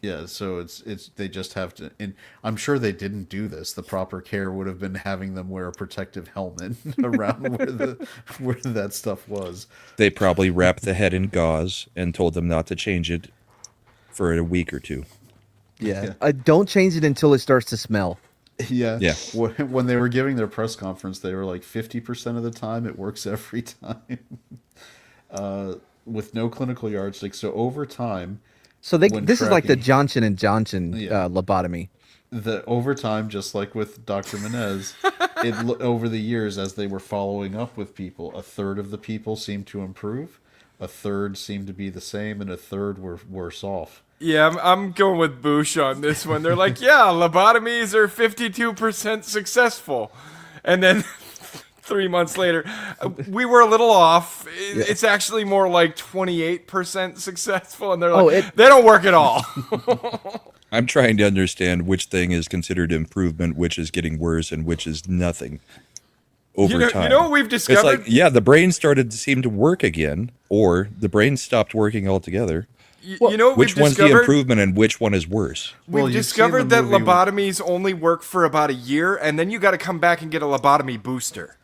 Yeah, so it's they just have to, and I'm sure they didn't do this. The proper care would have been having them wear a protective helmet around where that stuff was. They probably wrapped the head in gauze and told them not to change it for a week or two. Yeah. Don't change it until it starts to smell. Yeah. Yeah. When they were giving their press conference, they were like 50% of the time it works every time, with no clinical yardstick. So over time, So When this is like the tracking- Johnson and Johnson Yeah. lobotomy. over time, just like with Dr. Menez, over the years as they were following up with people, a third of the people seemed to improve, a third seemed to be the same, and a third were worse off. Yeah, I'm going with Boosh on this one. They're like, yeah, lobotomies are 52% successful. And then 3 months later, we were a little off. It's actually more like 28% successful. And they're like, they don't work at all. I'm trying to understand which thing is considered improvement, which is getting worse, and which is nothing over time. You know what we've It's discovered? like, yeah, the brain started to seem to work again, or the brain stopped working altogether. You know what Which we've one's the discovered? improvement and which one is worse? We've Well, you've discovered seen the that movie with- lobotomies only work for about a year, and then you got to come back and get a lobotomy booster.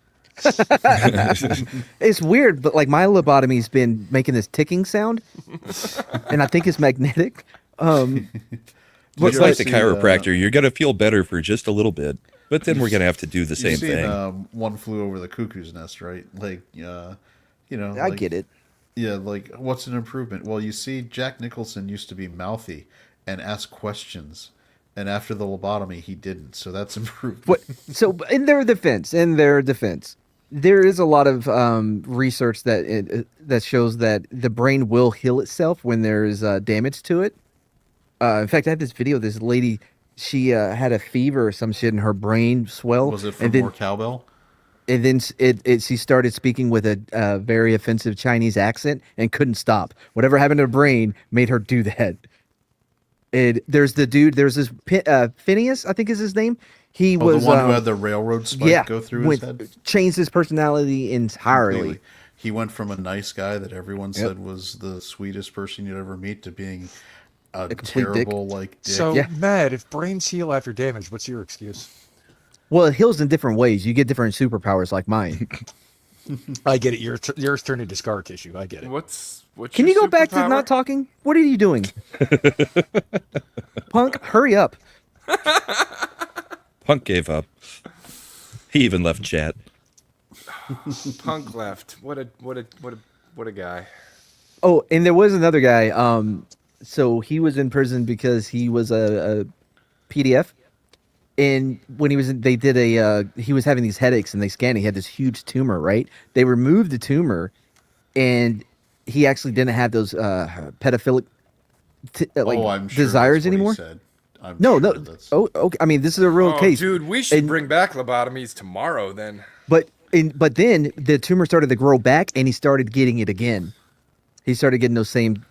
It's weird, but like my lobotomy's been making this ticking sound, and I think it's magnetic. It's you like ever the see, chiropractor. You're going to feel better for just a little bit. But then we're gonna have to do the same You've seen, thing. One Flew Over the Cuckoo's Nest, right? Like, I get it. Yeah, like, what's an improvement? Well, you see, Jack Nicholson used to be mouthy and ask questions, and after the lobotomy, he didn't. So that's improvement. What? So in their defense, there is a lot of research that shows that the brain will heal itself when there is damage to it. In fact, I had this video. This lady, she had a fever or some shit, and her brain swelled. Was it from more cowbell? And then she started speaking with a very offensive Chinese accent and couldn't stop. Whatever happened to her brain made her do that. There's this Phineas, I think is his name. He was the one who had the railroad spike go through his head? Changed his personality entirely. Completely. He went from a nice guy that everyone said was the sweetest person you'd ever meet to being a terrible dick. So, Mad, if brains heal after damage, what's your excuse? Well, it heals in different ways. You get different superpowers like mine. I get it. Yours turned into scar tissue. I get it. What's Can your you go back to superpower? not talking? What are you doing? Punk, hurry up. Punk gave up. He even left chat. Punk left. What a guy. Oh, and there was another guy. So he was in prison because he was a PDF. And when he was, he was having these headaches, and they scanned. He had this huge tumor, right? They removed the tumor, and he actually didn't have those pedophilic I'm sure desires that's what he anymore. said. No. Oh, okay. I mean, this is a real case, dude. We should bring back lobotomies tomorrow, then. But then the tumor started to grow back, and he started getting it again. He started getting those same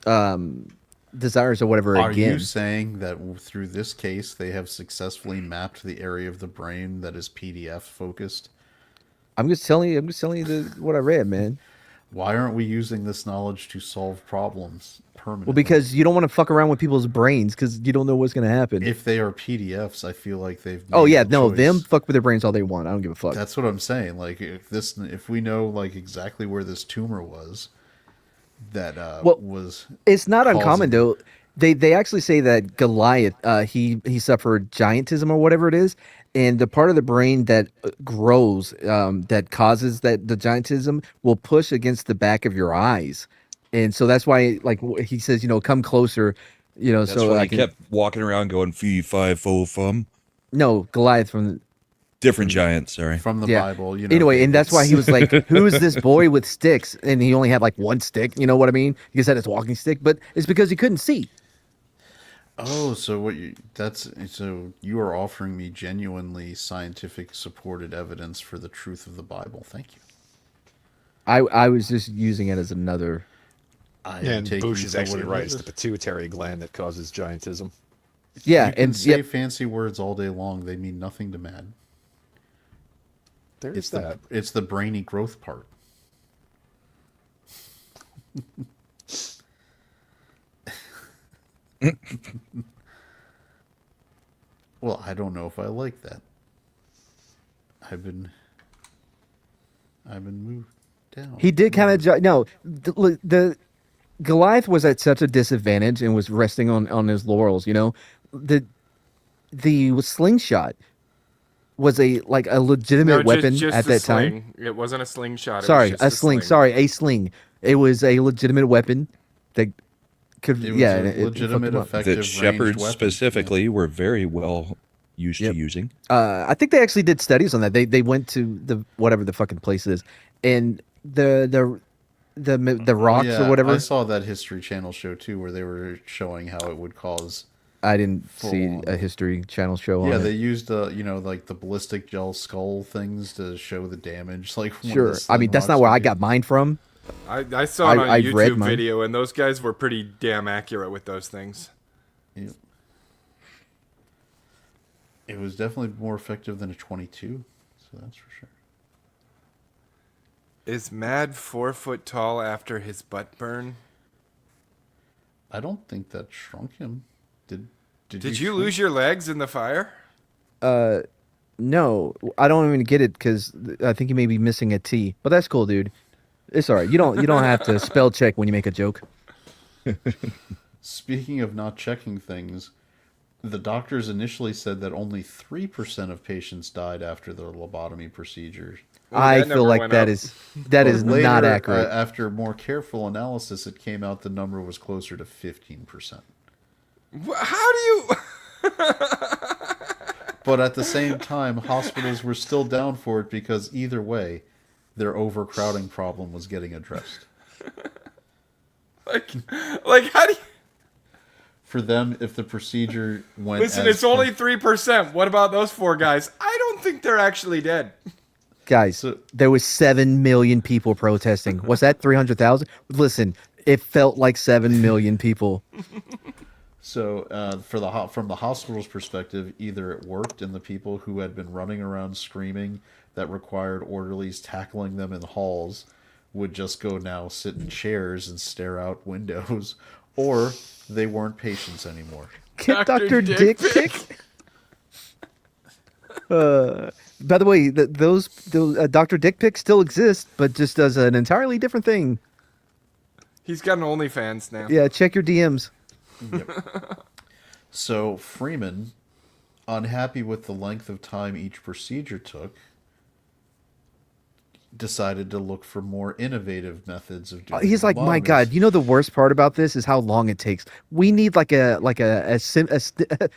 desires or whatever Are again. you saying that through this case they have successfully mapped the area of the brain that is PDF focused? I'm just telling you what I read, man. Why aren't we using this knowledge to solve problems permanently? Well, because you don't want to fuck around with people's brains because you don't know what's going to happen. If they are PDFs, I feel like they've Oh made yeah, the no, choice. them fuck with their brains all they want. I don't give a fuck. That's what I'm saying. Like if we know like exactly where this tumor was, that was it's not causing- uncommon though. They actually say that Goliath he suffered giantism or whatever it is, and the part of the brain that grows that causes the giantism will push against the back of your eyes, and so that's why like he says come closer, That's so why I he can. kept walking around going fee fi fo fum. No, Goliath from. Different giant, sorry. from the Yeah. Bible. Anyway, and that's why he was like, "Who is this boy with sticks?" And he only had like one stick. You know what I mean? He just had his walking stick, but it's because he couldn't see. Oh, so so you are offering me genuinely scientific supported evidence for the truth of the Bible. Thank you. I was just using it as another. I am And taking Bush you is for actually what it right. It's is. the pituitary gland that causes giantism. Yeah, You can and say yeah, fancy words all day long. They mean nothing to Mad. There's that. It's the brainy growth part. Well, I don't know if I like that. I've been moved down. he did kind of no. The Goliath was at such a disadvantage and was resting on his laurels. The slingshot was a legitimate weapon just at a that sling. time. It wasn't a slingshot. Sorry, it was a just sling. Sorry, a sling. It was a legitimate weapon that could. It was yeah, a it fucked legitimate, him up. effective That ranged shepherds weapon. specifically were very well used to using. I think they actually did studies on that. They went to the whatever the fucking place is, and the rocks Yeah, or whatever. I saw that History Channel show too, where they were showing how it would cause. I didn't see on. a History Channel show Yeah, on they it. used like the ballistic gel skull things to show the damage. Like one of Sure, the I mean that's sling not where rocks I would got mine from. I saw it on I read YouTube mine. video, and those guys were pretty damn accurate with those things. be. It was definitely more effective than a 22, so that's for sure. Is Mad 4 foot tall after his butt burn? I don't think that shrunk him. Did you lose your legs in the fire? No, I don't even get it because I think you may be missing a T. But that's cool, dude. It's all right. You don't have to spell check when you make a joke. Speaking of not checking things, The doctors initially said that only 3% of patients died after the lobotomy procedure. Ooh, I that feel number like went that up. is that But is later, not accurate. after more careful analysis, it came out the number was closer to 15%. How do you? But at the same time, hospitals were still down for it because either way, their overcrowding problem was getting addressed. like, like how do you? For them, if the procedure went Listen, as it's only 3%. What about those 4 guys? I don't think they're actually dead. Guys, So- there was 7 million people protesting. Was that 300,000? Listen, it felt like 7 million people. So, from the hospital's perspective, either it worked, and the people who had been running around screaming that required orderlies tackling them in halls would just go now sit in chairs and stare out windows, or they weren't patients anymore. Get Dr. Dr. Dick Dick Pic. Pic? By the way, those Dr. Dick Pic still exist, but just does an entirely different thing. He's got an OnlyFans now. Yeah, check your DMs. So Freeman, unhappy with the length of time each procedure took, decided to look for more innovative methods of doing. He's like, my lobotomies. God, you know the worst part about this is how long it takes. We need like a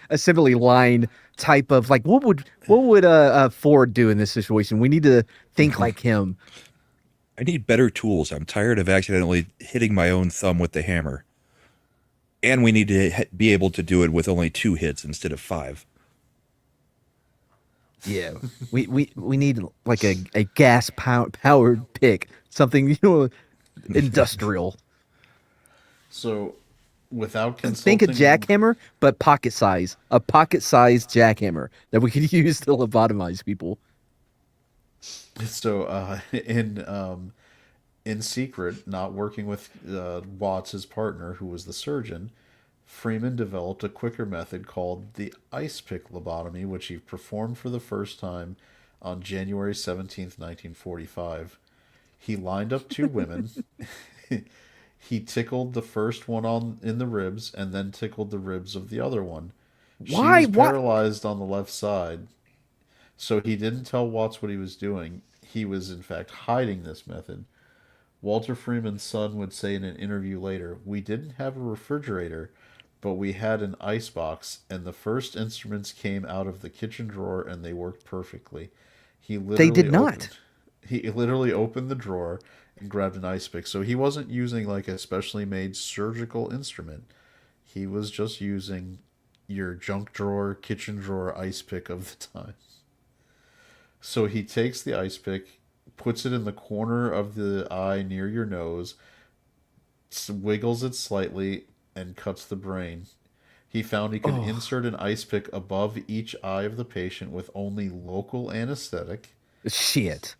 assembly line type of like what would Ford do in this situation? We need to think like him. I need better tools. I'm tired of accidentally hitting my own thumb with the hammer. And we need to be able to do it with only 2 hits instead of 5. Yeah, we need like a gas powered pick, something industrial. So, without Think consulting, a jackhammer, but pocket size, a pocket sized jackhammer that we could use to lobotomize people. So, in secret, not working with Watts, his partner, who was the surgeon, Freeman developed a quicker method called the ice pick lobotomy, which he performed for the first time on January 17th, 1945. He lined up 2 women. He tickled the first one in the ribs and then tickled the ribs of the other one. Why? She was paralyzed on the left side, so he didn't tell Watts what he was doing. He was, in fact, hiding this method. Walter Freeman's son would say in an interview later, "We didn't have a refrigerator, but we had an ice box, and the first instruments came out of the kitchen drawer, and they worked perfectly." They did not. He literally opened the drawer and grabbed an ice pick. So he wasn't using like a specially made surgical instrument. He was just using your junk drawer, kitchen drawer ice pick of the time. So he takes the ice pick, puts it in the corner of the eye near your nose, wiggles it slightly, and cuts the brain. He found he could insert an ice pick above each eye of the patient with only local anesthetic. Shit.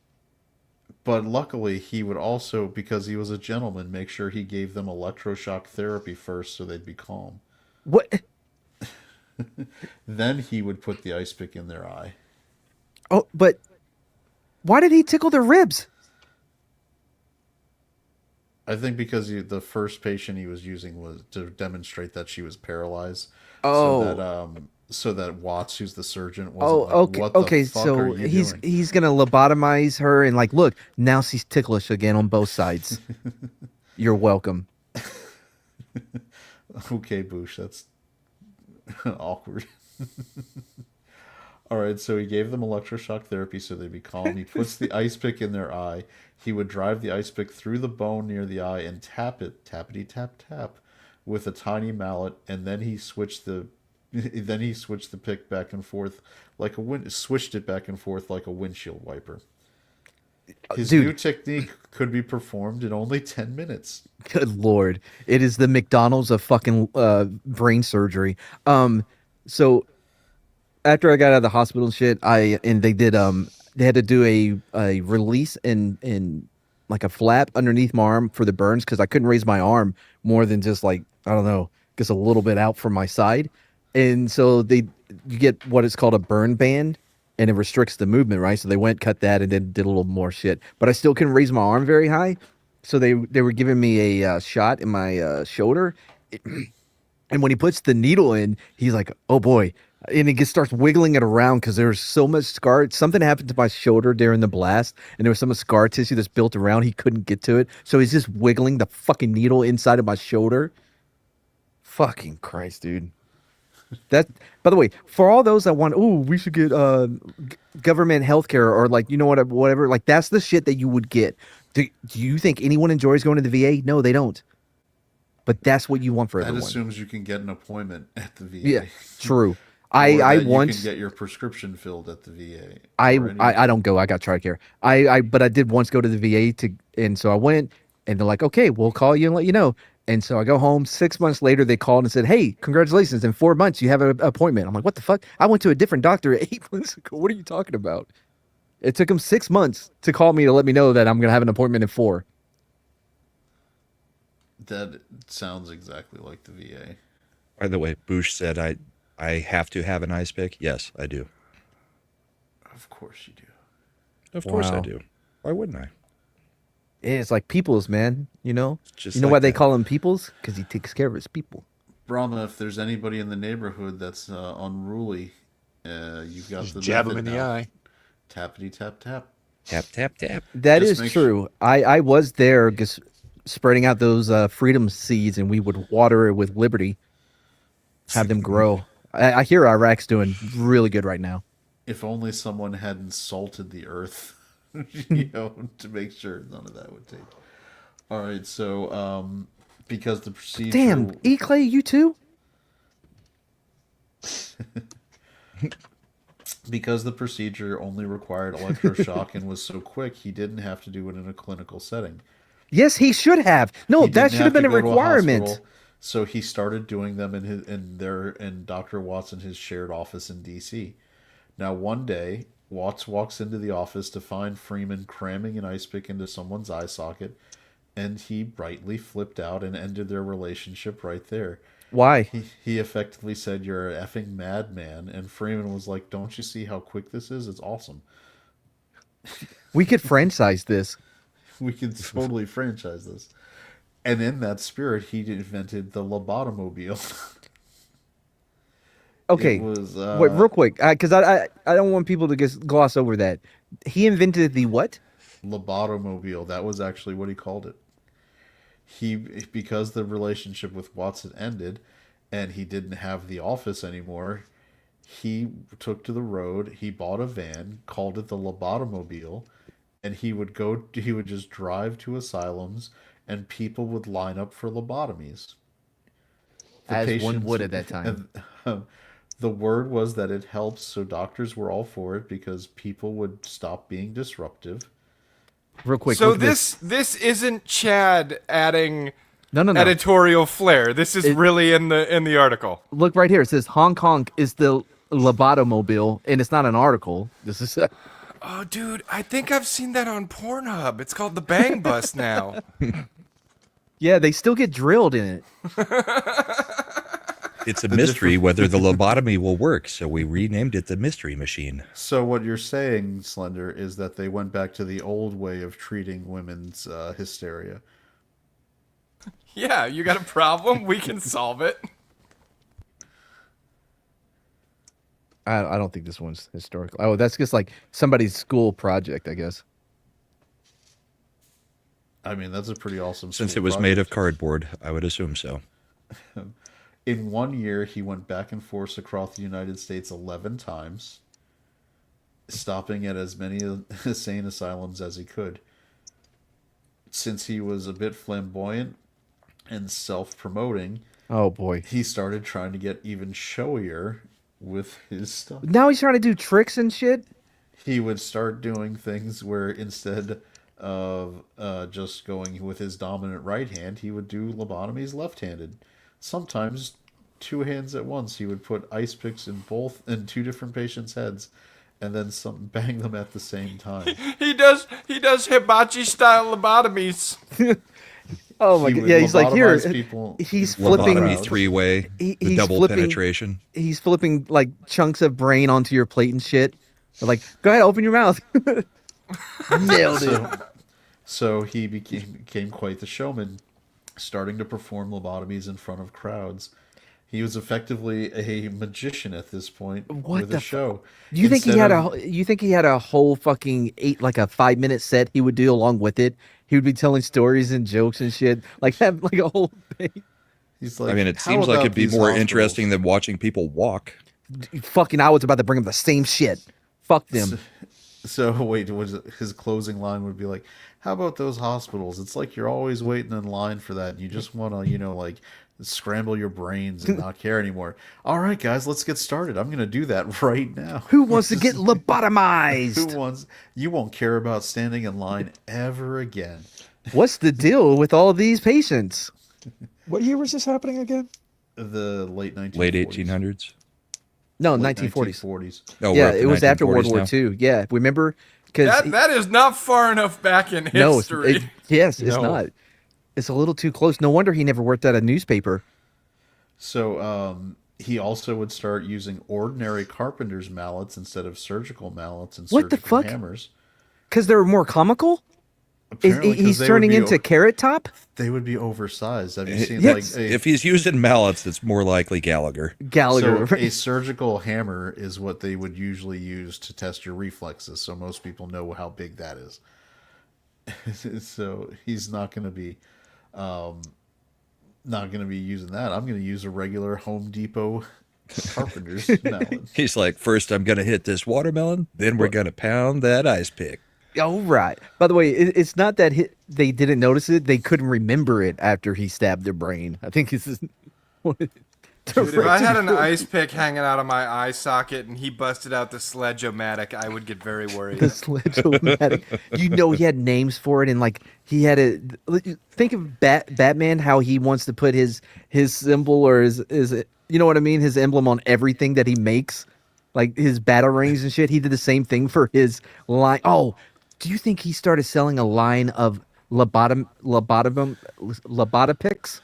But luckily, he would also, because he was a gentleman, make sure he gave them electroshock therapy first so they'd be calm. What? Then he would put the ice pick in their eye. Oh, but why did he tickle their ribs? I think because the first patient he was using was to demonstrate that she was paralyzed. Oh. So that Watts, who's the surgeon, Oh, wasn't like, okay. what the Okay, fuck so are you he's doing? he's gonna lobotomize her and like, look, now she's ticklish again on both sides. You're welcome. Okay, Boosh, that's awkward. All right, so he gave them electroshock therapy so they'd be calm. He puts the ice pick in their eye. He would drive the ice pick through the bone near the eye and tap it, tappity tap tap, with a tiny mallet, and then he switched the pick back and forth like switched it back and forth like a windshield wiper. His Dude. new technique could be performed in only 10 minutes. Good lord, it is the McDonald's of fucking brain surgery. So after I got out of the hospital and shit, they had to do a release in like a flap underneath my arm for the burns because I couldn't raise my arm more than just like, I don't know, just a little bit out from my side. And so you get what is called a burn band, and it restricts the movement, right? So they went, cut that, and then did a little more shit. But I still couldn't raise my arm very high. So they were giving me a shot in my shoulder. And when he puts the needle in, he's like, "Oh boy!" And he just starts wiggling it around because there's so much scar. Something happened to my shoulder during the blast, and there was some scar tissue that's built around. He couldn't get to it, so he's just wiggling the fucking needle inside of my shoulder. Fucking Christ, dude. That, by the way, for all those that want, oh, we should get government healthcare or like, you know what, whatever. Like that's the shit that you would get. Do you think anyone enjoys going to the VA? No, they don't. But that's what you want for That everyone. assumes you can get an appointment at the VA. Yeah, true. Or I that once you can get your prescription filled at the VA. I don't go. I got TRICARE. But I did once go to the VA and so I went and they're like, okay, we'll call you and let you know. And so I go home. 6 months later, they called and said, hey, congratulations! In 4 months, you have an appointment. I'm like, what the fuck? I went to a different doctor 8 months ago. What are you talking about? It took them 6 months to call me to let me know that I'm gonna have an appointment in 4. That sounds exactly like the VA. By the way, Boosh said I have to have an ice pick. Yes, I do. Of course you do. Of course I Wow. do. Why wouldn't I? It's like people's, man. You know. Just you know like why they that. call him people's? Because he takes care of his people. Brahma, if there's anybody in the neighborhood that's unruly, you've got the Jab him method in the now. eye. Tappity tap tap. Tap, tap, tap. That Just is make true. I was there just spreading out those freedom seeds, and we would water it with Liberty, have them grow. I hear Iraq's doing really good right now. If only someone hadn't salted the earth, you know, to make sure none of that would take. All right, so because the procedure. Damn, E. Clay, you too? Because the procedure only required electroshock and was so quick, he didn't have to do it in a clinical setting. Yes, he should have. No, He that didn't should have been to a go to requirement. hospital, so he started doing them in Dr. Watts in his shared office in D.C. Now, one day, Watts walks into the office to find Freeman cramming an ice pick into someone's eye socket, and he brightly flipped out and ended their relationship right there. Why? He effectively said, "You're an effing madman," and Freeman was like, "Don't you see how quick this is? It's awesome. We could franchise this. We could totally franchise this." And in that spirit, he invented the Lobotomobile. Okay, It was, wait, real quick, because I don't want people to just gloss over that. He invented the what? Lobotomobile. That was actually what he called it. Because the relationship with Watts had ended, and he didn't have the office anymore, he took to the road. He bought a van, called it the Lobotomobile, and he would just drive to asylums, and people would line up for lobotomies. As one would at that time. And, the word was that it helps, so doctors were all for it because people would stop being disruptive. Real quick. So look at this isn't Chad adding No. editorial flair. This is really in the article. Look right here. It says Hong Kong is the Lobotomobile, and it's not an article. This is Oh, dude, I think I've seen that on Pornhub. It's called the Bang Bus now. yeah. They still get drilled in it. It's a mystery whether the lobotomy will work, so we renamed it the Mystery Machine. So what you're saying, Slender, is that they went back to the old way of treating women's hysteria. Yeah, you got a problem? We can solve it. I don't think this one's historical. Oh, that's just like somebody's school project, I guess. I mean, that's a pretty awesome. Since school it was made of project. cardboard, I would assume so. In 1 year, he went back and forth across the United States 11 times, stopping at as many insane asylums as he could. Since he was a bit flamboyant and self-promoting, Oh boy. he started trying to get even showier with his stuff. Now he's trying to do tricks and shit. He would start doing things where instead of just going with his dominant right hand, he would do lobotomies left-handed. Sometimes 2 hands at once. He would put ice picks in two different patients' heads, and then bang them at the same time. He does hibachi style lobotomies. Oh my He god. would Yeah, he's like here. lobotomize people. He's flipping. Lobotomy crowds. three-way, the he's double flipping- penetration. He's flipping like chunks of brain onto your plate and shit. They're like, go ahead, open your mouth. Nailed it. So he became quite the showman, starting to perform lobotomies in front of crowds. He was effectively a magician at this point What with the a show. Do you think he Instead had of- a? You think he had a whole fucking like a 5 minute set he would do along with it? He would be telling stories and jokes and shit, like have like a whole thing. He's like, I mean, it "How seems like about it'd be these more hospitals?" interesting than watching people walk. Fucking, I was about to bring up the same shit. Fuck them. So wait, his closing line would be like, "How about those hospitals? It's like you're always waiting in line for that, and you just want to, like scramble your brains and not care anymore. All right, guys, let's get started. I'm gonna do that right now. Who wants to get lobotomized? Who wants? You won't care about standing in line ever again." What's the deal with all these patients? What year was this happening again? The late 1940s. Late 1800s. No, Late 1940s. 1940s. Oh, we're Yeah, up to it was after World 1940s War now. II. Yeah, remember? Because That is not far enough back in no, history. yes, it's No. not. It's a little too close. No wonder he never worked at a newspaper. So he also would start using ordinary carpenter's mallets instead of surgical mallets and What the surgical fuck? hammers. Because they're more comical. Apparently, 'cause He's they would turning be into Carrot Top. They would be oversized. Have you seen Yes. like If he's using mallets, it's more likely Gallagher. Gallagher. So a surgical hammer is what they would usually use to test your reflexes. So most people know how big that is. So he's not going to be, using that. I'm going to use a regular Home Depot carpenter's mallet. He's like, first I'm going to hit this watermelon, then we're going to pound that ice pick. Oh, right. By the way, it's not that they didn't notice it. They couldn't remember it after he stabbed their brain. I think this is. Dude, if I had an ice pick hanging out of my eye socket and he busted out the sledge-o-matic, I would get very worried. The sledge-o-matic. You know, he had names for it, and like he had a. Think of Batman, how he wants to put his symbol or his you know what I mean, his emblem on everything that he makes, like his battle rings and shit. He did the same thing for his line. Oh, do you think he started selling a line of Lobotopics?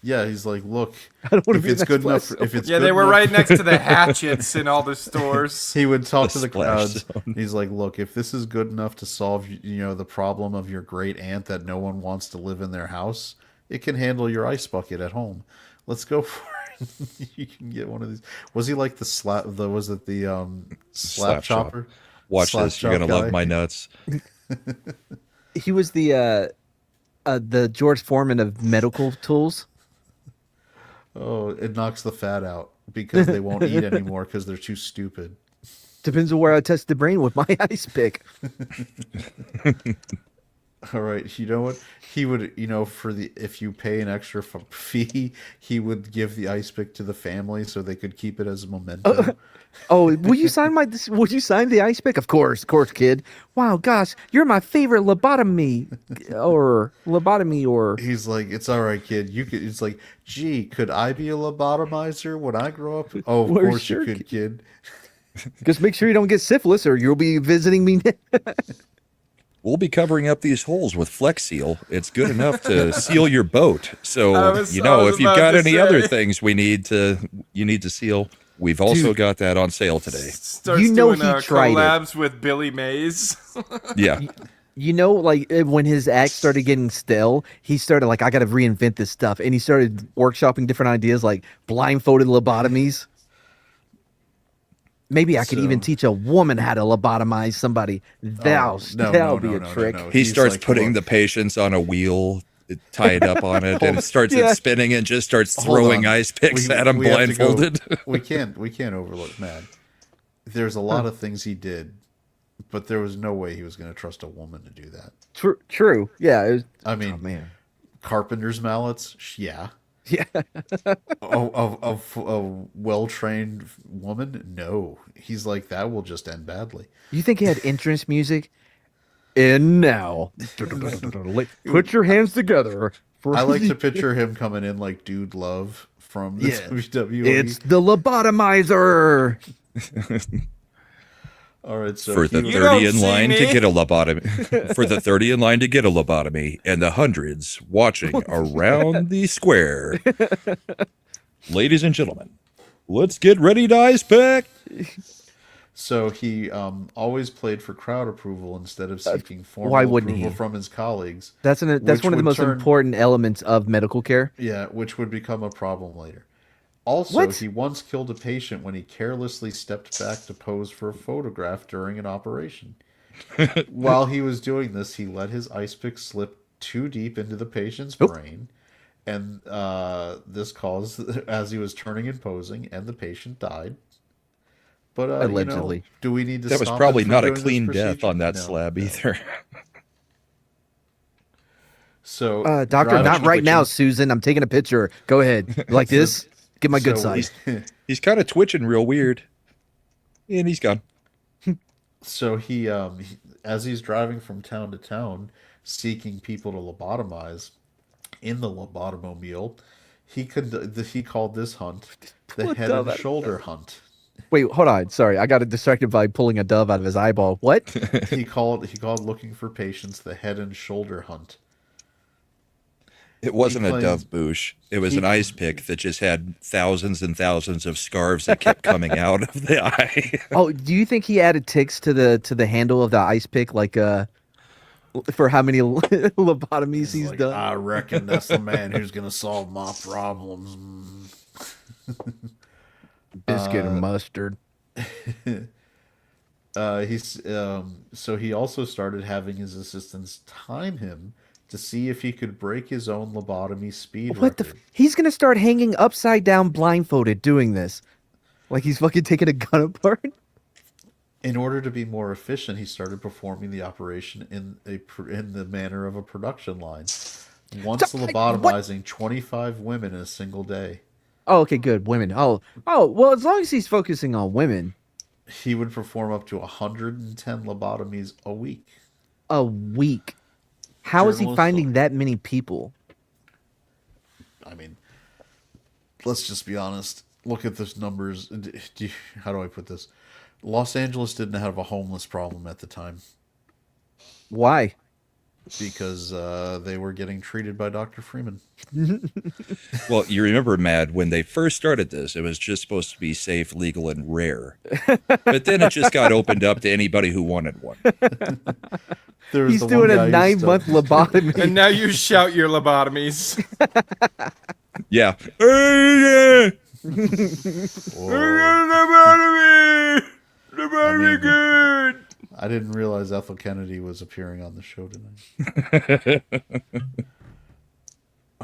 Yeah, he's like, look, don't wanna if be it's that good enough, splash if it's Yeah, good they were enough- right next to the hatchets in all the stores. He would talk The to the splash crowds. zone. He's like, "Look, if this is good enough to solve, the problem of your great aunt that no one wants to live in their house, it can handle your ice bucket at home. Let's go for it. You can get one of these." Was he like the slap? Was it the slap chop. chopper? Watch Slap this. You're chop going to love guy? my nuts. He was the George Foreman of medical tools. Oh, it knocks the fat out because they won't eat anymore because they're too stupid. Depends on where I test the brain with my ice pick. All right, you know what? He would, if you pay an extra fee, he would give the ice pick to the family so they could keep it as a memento. Oh, will you sign would you sign the ice pick? Of course, kid. Wow, gosh, you're my favorite lobotomy or He's like, "It's all right, kid. You could." It's like, "Gee, could I be a lobotomizer when I grow up?" Oh, of Well, course sure, you could, kid. just make sure you don't get syphilis or you'll be visiting me. We'll be covering up these holes with Flex Seal. It's good enough to seal your boat. So, I was if you've about got to any other say. things you need to seal, we've also Dude. got that on sale today. Starts You know doing he tried it. collabs with Billy Mays. Yeah. You know, like when his act started getting stale, he started like, I got to reinvent this stuff, and he started workshopping different ideas like blindfolded lobotomies. Maybe I could even So- teach a woman how to lobotomize somebody. That'll be a trick. no. He He's starts like, putting "Look, the patients on a wheel, tied up on it, and starts Yeah. it spinning and just starts hold throwing on. ice picks We- at him we have to go- blindfolded. we can't overlook Mad. There's a lot of things he did, but there was no way he was going to trust a woman to do that. True. Yeah. It was, I mean, oh, man. carpenter's mallets, yeah. Yeah. A well-trained woman, no. He's like, that will just end badly. You think he had entrance music? And now, put your hands together. For I like to picture him coming in like Dude Love from the Yeah. WWE. It's the lobotomizer. All right, so For the he- You don't 30 in see line to me. get a lobotomy. For the 30 in line to get a lobotomy, and the hundreds watching around the square. Ladies and gentlemen, let's get ready to ice pick. So he always played for crowd approval instead of seeking formal why wouldn't approval he? from his colleagues. That's one of the would most turn- important elements of medical care. Yeah, which would become a problem later. Also, What? he once killed a patient when he carelessly stepped back to pose for a photograph during an operation. While he was doing this, he let his ice pick slip too deep into the patient's brain, and this caused, as he was turning and posing, and the patient died. But Allegedly. do we need to? That was stop probably him from not a doing this clean death procedure? on that No, slab no. either. So, Doctor, driving- not right now, Susan. I'm taking a picture. Go ahead. Like this? Get my good So side. He's kind of twitching real weird. And he's gone. So as he's driving from town to town, seeking people to lobotomize, in the lobotomobile, he called this hunt the What head the- and shoulder hunt. Wait, hold on. Sorry, I got distracted by pulling a dove out of his eyeball. What? He called looking for patients the head and shoulder hunt. It wasn't a claims- dove boosh. It was he- an ice pick that just had thousands and thousands of scarves that kept coming out of the eye. Oh, do you think he added ticks to the handle of the ice pick, like for how many lobotomies he's Like, done? I reckon that's the man who's gonna solve my problems. Biscuit and mustard. So he also started having his assistants time him to see if he could break his own lobotomy speed What the? record. He's gonna start hanging upside down, blindfolded, doing this, like he's fucking taking a gun apart. In order to be more efficient, he started performing the operation in the manner of a production line. Once lobotomizing 25 women in a single day. Oh, okay, good. Women. Oh, well, as long as he's focusing on women. He would perform up to 110 lobotomies a week. A week. How is he Journalists- finding that many people? I mean, let's just be honest. Look at those numbers. How do I put this? Los Angeles didn't have a homeless problem at the time Why? because they were getting treated by Dr. Freeman. Well, you remember, Mad, when they first started this, it was just supposed to be safe, legal, and rare. But then it just got opened up to anybody who wanted one. There was He's the doing one a guy who used to- 9-month lobotomy. And now you shout your lobotomies. Yeah. Lobotomy! Lobotomy good! I didn't realize Ethel Kennedy was appearing on the show tonight.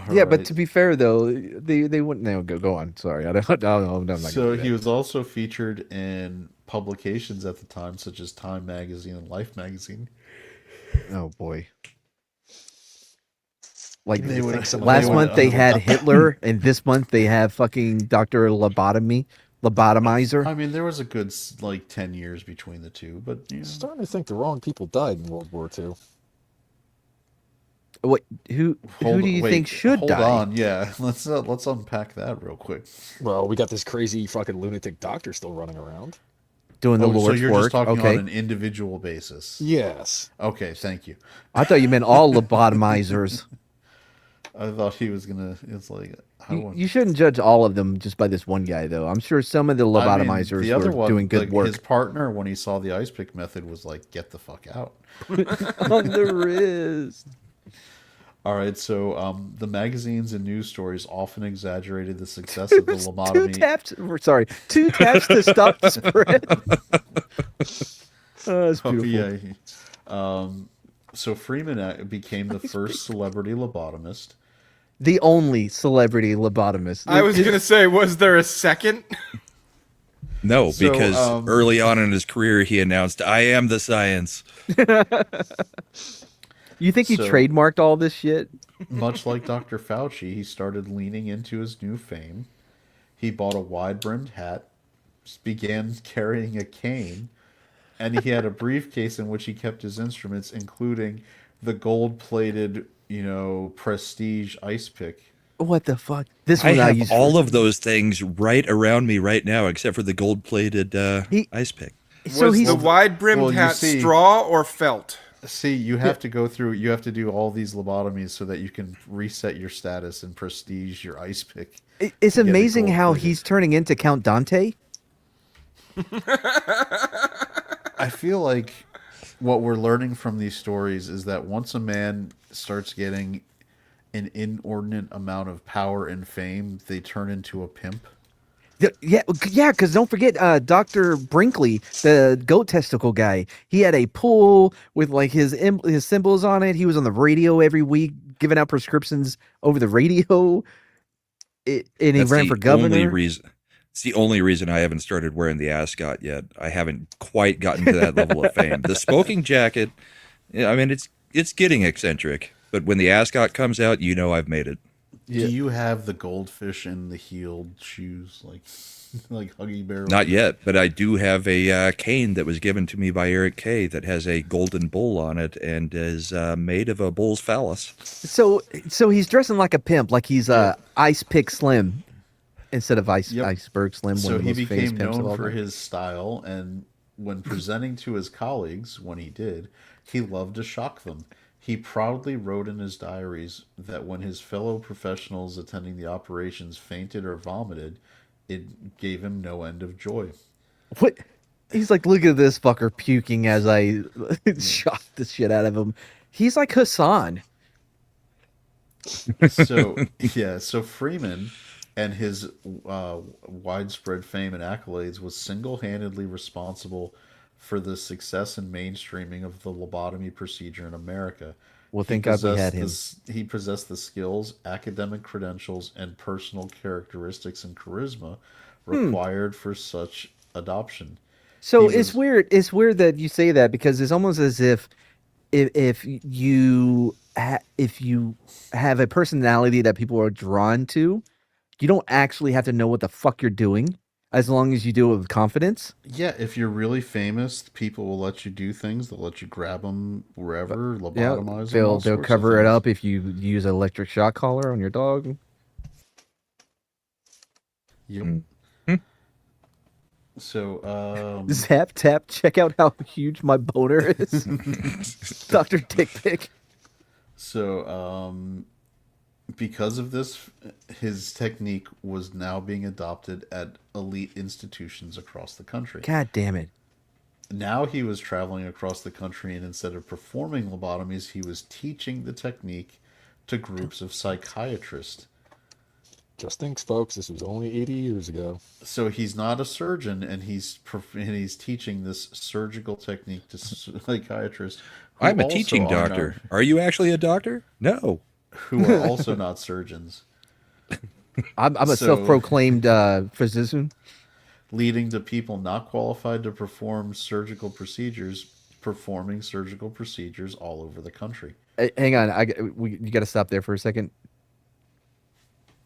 Yeah, but Alright. to be fair though, they wouldn't. No, go on. Sorry, I don't know. I'm not So gonna do he that. was also featured in publications at the time, such as Time Magazine and Life Magazine. Oh boy. Like They would- last they would- month they had Hitler, and this month they have fucking Dr. Lobotomizer. I mean, there was a good 10 years between the two, but you know. Starting to think the wrong people died in World War II. What? Who do you think should hold die? on, yeah. Let's unpack that real quick. Well, we got this crazy fucking lunatic doctor still running around. Doing the Oh, so Lord's you're work. just talking Okay. on an individual basis. Yes. Okay, thank you. I thought you meant all lobotomizers. I thought he was gonna. It's like I don't want. You shouldn't judge all of them just by this one guy, though. I'm sure some of the I mean, lobotomizers the other were one, doing good like, work. His partner, when he saw the ice pick method, was like, "Get the fuck out." On the wrist. All right, so the magazines and news stories often exaggerated the success of the lobotomy. Two taps to stop the spread. Oh, that's Oh, beautiful. yeah. So Freeman became the first celebrity lobotomist. The only celebrity lobotomist. I was going to say, was there a second? No, So, because early on in his career, he announced, I am the science. You think he So- trademarked all this shit? Much like Dr. Fauci, he started leaning into his new fame. He bought a wide-brimmed hat, began carrying a cane, and he had a briefcase in which he kept his instruments, including the gold-plated, prestige ice pick. What the fuck? This I one I have used all of those things right around me right now, except for the gold-plated ice pick. So was he's the wide-brimmed Well, you hat see- straw or felt? See, you have to go through. You have to do all these lobotomies so that you can reset your status and prestige your ice pick. It's to get the amazing how gold-plated. he's turning into Count Dante. I feel like what we're learning from these stories is that once a man starts getting an inordinate amount of power and fame, they turn into a pimp. Yeah. Because don't forget, Dr. Brinkley, the goat testicle guy. He had a pool with like his symbols on it. He was on the radio every week, giving out prescriptions over the radio. And he That's ran the for governor. only reason. It's the only reason I haven't started wearing the ascot yet. I haven't quite gotten to that level of fame. The smoking jacket, I mean, it's getting eccentric. But when the ascot comes out, you know I've made it. Do you have the goldfish and the heeled shoes like like Huggy Bear? Not yet, but I do have a cane that was given to me by Eric Kay that has a golden bull on it and is made of a bull's phallus. So he's dressing like a pimp, like he's Ice Pick Slim instead of Iceberg Slim. So one of the he most famous became pimps of known all for time. his style, and when presenting to his colleagues, when he did, he loved to shock them. He proudly wrote in his diaries that when his fellow professionals attending the operations fainted or vomited, it gave him no end of joy. What? He's like, look at this fucker puking as I shot the shit out of him. He's like Hassan. So so Freeman and his widespread fame and accolades was single-handedly responsible for the success and mainstreaming of the lobotomy procedure in America. Well, He thank God we had possessed him. He possessed the skills, academic credentials, and personal characteristics and charisma required for such adoption. So He it's was weird. It's weird that you say that because it's almost as if if you have a personality that people are drawn to, you don't actually have to know what the fuck you're doing as long as you do it with confidence. Yeah, if you're really famous, people will let you do things. They'll let you grab them wherever, Yeah, lobotomize them, all they'll sorts of cover it things. up if you use an electric shock collar on your dog. Yep. So, Zap tap. Check out how huge my boner is, Doctor Dick Pick. so, because of this, his technique was now being adopted at elite institutions across the country. God damn it! Now he was traveling across the country, and instead of performing lobotomies, he was teaching the technique to groups of psychiatrists. Just thinks, folks, this was only 80 years ago. So he's not a surgeon, and he's teaching this surgical technique to psychiatrists who I'm a also teaching are doctor. Are you actually a doctor? No. who are also not surgeons, I'm a So- self-proclaimed physician. leading to people not qualified to perform surgical procedures performing surgical procedures all over the country. Hey, hang on, you got to stop there for a second.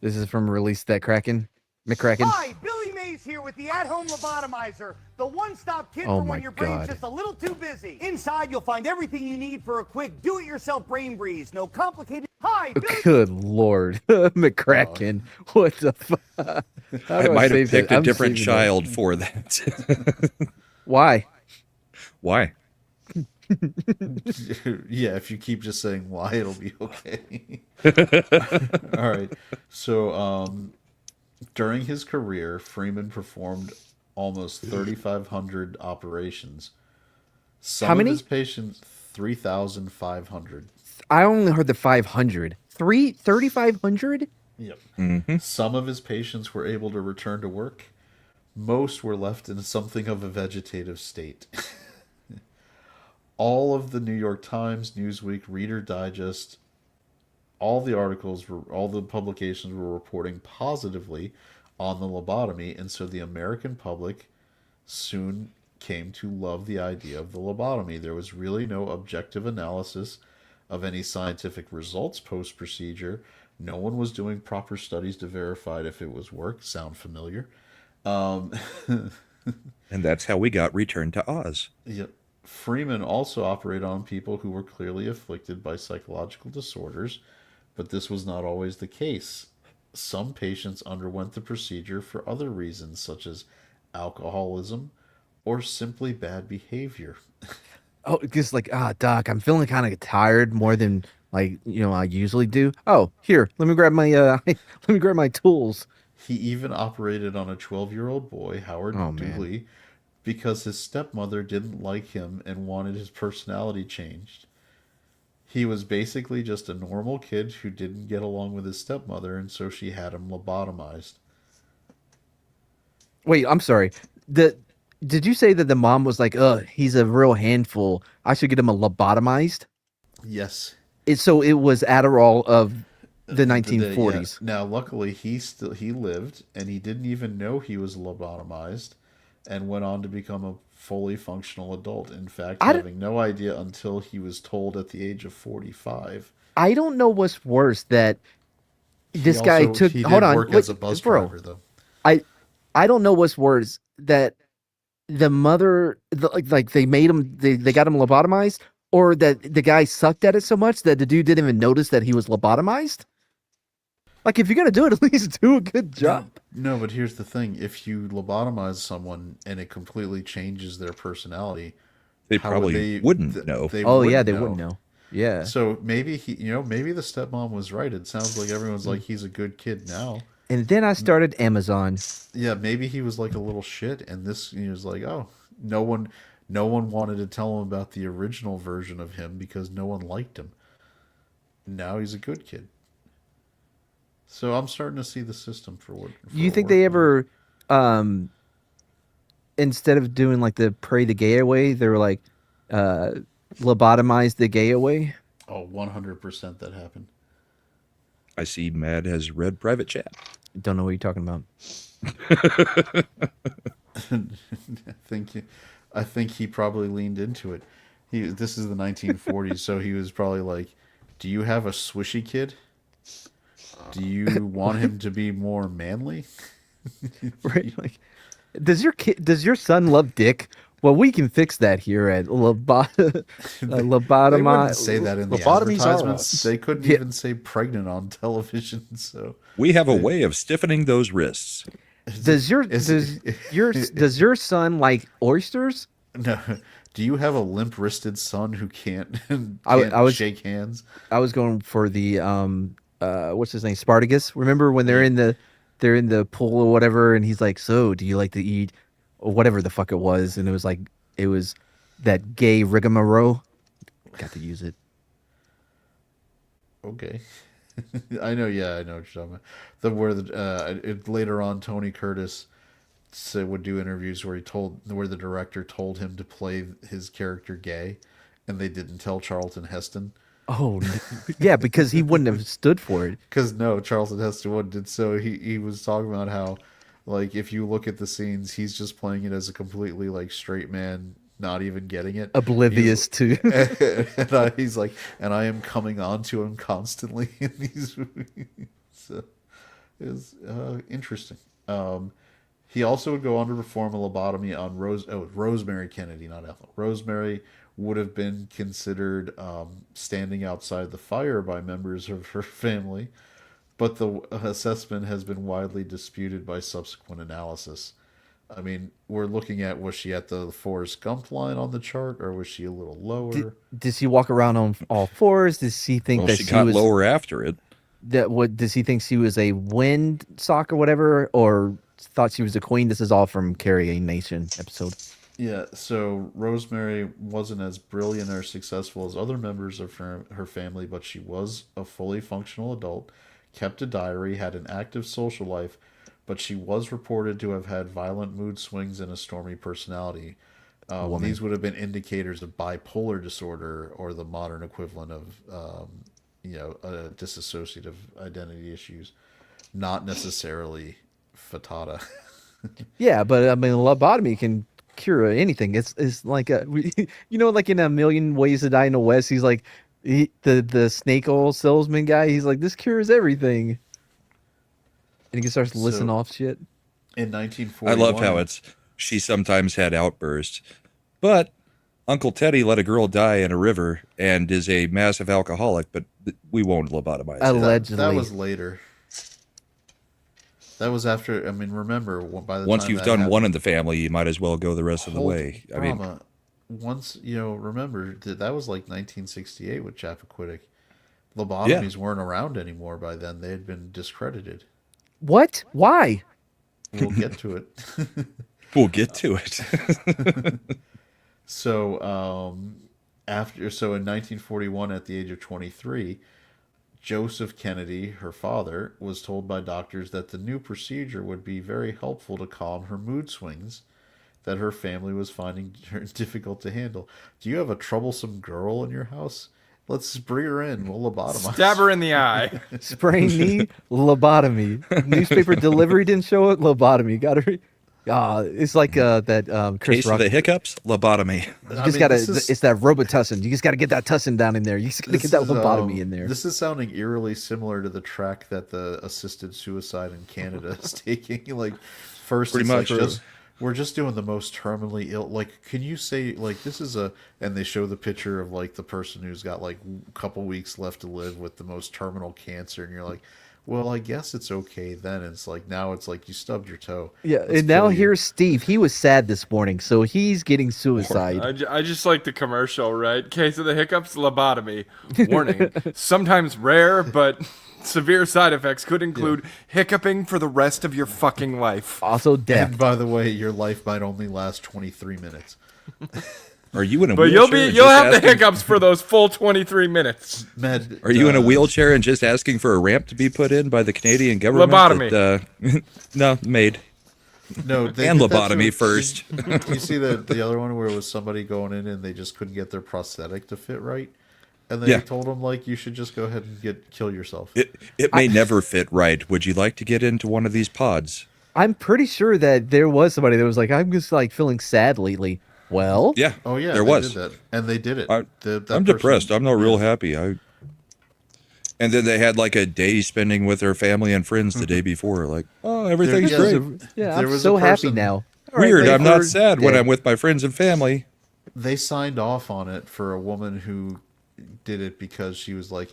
This is from Release That Kraken, McCracken. Hi, Billy Mays here with the at-home lobotomizer, the one-stop kit Oh for my when your brain's God. just a little too busy. Inside, you'll find everything you need for a quick do-it-yourself brain breeze. No complicated. Hi, Billy. Good Lord, McCracken! What the fuck? I might have picked a different child for that. Why? Why? Yeah, if you keep just saying why, it'll be okay. All right. So, during his career, Freeman performed almost 3,500 operations. Some How many? of his patients, 3,500. I only heard the 500. 3,500? Yep. Mm-hmm. Some of his patients were able to return to work. Most were left in something of a vegetative state. All of the New York Times, Newsweek, Reader Digest, all the publications were reporting positively on the lobotomy, and so the American public soon came to love the idea of the lobotomy. There was really no objective analysis of any scientific results post-procedure. No one was doing proper studies to verify if it was work. Sound familiar? And that's how we got Return to Oz. Yep. Freeman also operated on people who were clearly afflicted by psychological disorders, but this was not always the case. Some patients underwent the procedure for other reasons, such as alcoholism or simply bad behavior. Oh, just like, doc, I'm feeling kind of tired more than I usually do. Oh, here, let me grab my let me grab my tools. He even operated on a 12-year-old boy, Howard Oh, man. Dooley, because his stepmother didn't like him and wanted his personality changed. He was basically just a normal kid who didn't get along with his stepmother, and so she had him lobotomized. Wait, I'm sorry. Did you say that the mom was like, "Ugh, he's a real handful. I should get him a lobotomized"? Yes. So it was Adderall of the Yeah. 1940s. Now, luckily, he lived, and he didn't even know he was lobotomized, and went on to become a fully functional adult. In fact, having no idea until he was told at the age of 45. I don't know what's worse that this He guy also took. he Hold did on, work wait, as a bus bro. driver though. I don't know what's worse that the mother like they made him they got him lobotomized, or that the guy sucked at it so much that the dude didn't even notice that he was lobotomized. Like, if you're gonna do it, at least do a good job. No, but here's the thing: if you lobotomize someone and it completely changes their personality, They how would probably wouldn't know. They wouldn't wouldn't know. Yeah. So maybe maybe the stepmom was right. It sounds like everyone's like he's a good kid now. And then I started Amazon. Yeah, maybe he was like a little shit, and this he was like, oh, no one wanted to tell him about the original version of him because no one liked him. Now he's a good kid. So I'm starting to see the system for what. You think they ever, instead of doing like the pray the gay away, they were like, lobotomize the gay away? Oh, 100% that happened. I see Mad has read private chat. Don't know what you're talking about. I think he probably leaned into it. This is the 1940s, so he was probably like, "Do you have a swishy kid? Do you want him to be more manly?" Right? Like, does your son love dick? Well, we can fix that here at Lobotomy. They wouldn't say that in the advertisements. They couldn't even say pregnant on television. So we have a way of stiffening those wrists. Does your son like oysters? No. Do you have a limp-wristed son who can't shake hands? I was going for the what's his name, Spartacus. Remember when they're in the pool or whatever, and he's like, "So, do you like to eat?" Or whatever the fuck it was, and it was that gay rigmarole. Got to use it. Okay. I know what you're talking about. Later on, Tony Curtis would do interviews where the director told him to play his character gay, and they didn't tell Charlton Heston. Oh, yeah, because he wouldn't have stood for it. Because no, Charlton Heston wouldn't. So he was talking about how, like, if you look at the scenes, he's just playing it as a completely like straight man, not even getting it, oblivious to. He's like, and I am coming on to him constantly in these movies. So it was interesting. He also would go on to perform a lobotomy on Rosemary Kennedy, not Ethel. Rosemary would have been considered standing outside the fire by members of her family, but the assessment has been widely disputed by subsequent analysis. I mean, we're looking at, was she at the Forrest Gump line on the chart, or was she a little lower? Does he walk around on all fours? Does he think that she got was lower after it? Does he think she was a wind sock or whatever, or thought she was a queen? This is all from Carrying Nation episode. Yeah, so Rosemary wasn't as brilliant or successful as other members of her family, but she was a fully functional adult, kept a diary, had an active social life, but she was reported to have had violent mood swings and a stormy personality. These would have been indicators of bipolar disorder, or the modern equivalent of, dissociative identity issues, not necessarily fatata. Yeah, but I mean, lobotomy can cure anything. It's like like in A Million Ways to Die in the West, he's like the snake oil salesman guy. He's like, this cures everything. And he starts listing off shit. In 1941, I love how she sometimes had outbursts, but Uncle Teddy let a girl die in a river and is a massive alcoholic, but we won't lobotomize him. Allegedly. That was later. That was after. I mean, remember, by the once time you've that done happened, one in the family, you might as well go the rest of the way. I mean, once remember that was like 1968 with Chappaquiddick. Lobotomies weren't around anymore by then; they had been discredited. What? Why? We'll get to it. We'll get to it. So, in 1941, at the age of 23, Joseph Kennedy, her father, was told by doctors that the new procedure would be very helpful to calm her mood swings that her family was finding difficult to handle. Do you have a troublesome girl in your house? Let's bring her in. We'll lobotomize. Stab her in the eye. Spraying knee, lobotomy. Newspaper delivery didn't show it, lobotomy. Got her. It's like that Chris Case Rock. of the hiccups, lobotomy. You just gotta. It's that Robitussin. You just gotta get that tussin down in there. You just gotta get that lobotomy in there. This is sounding eerily similar to the track that the assisted suicide in Canada is taking. Like, first, Pretty it's much. like we're just doing the most terminally ill. Like, can you say, like, this is and they show the picture of, like, the person who's got, like, a couple weeks left to live with the most terminal cancer, and you're like, well, I guess it's okay then. It's like, now it's like you stubbed your toe. Yeah, Let's and now kill you. here's Steve. He was sad this morning, so he's getting suicide. I just like the commercial, right? Case of the hiccups, lobotomy. Warning: sometimes rare, but severe side effects could include hiccuping for the rest of your fucking life. Also death. And by the way, your life might only last 23 minutes. Are you in a But wheelchair? you'll have the hiccups for those full 23 minutes. Med, Are you in a wheelchair and just asking for a ramp to be put in by the Canadian government? Lobotomy. No, made. No, they And did that lobotomy to- first. You see the other one where it was somebody going in and they just couldn't get their prosthetic to fit right, and they Yeah. told them, like, you should just go ahead and kill yourself. It may never fit right. Would you like to get into one of these pods? I'm pretty sure that there was somebody that was like, I'm just like feeling sad lately. Well, Yeah. Oh yeah, there they was. did that, and they did it. I'm That depressed. person- I'm not real happy. And then they had like a day spending with their family and friends the day before. Like, oh, everything's yeah, great. yeah, There I'm was so a happy person- now. Weird. they I'm not were sad when dead. I'm with my friends and family. They signed off on it for a woman who did it because she was like,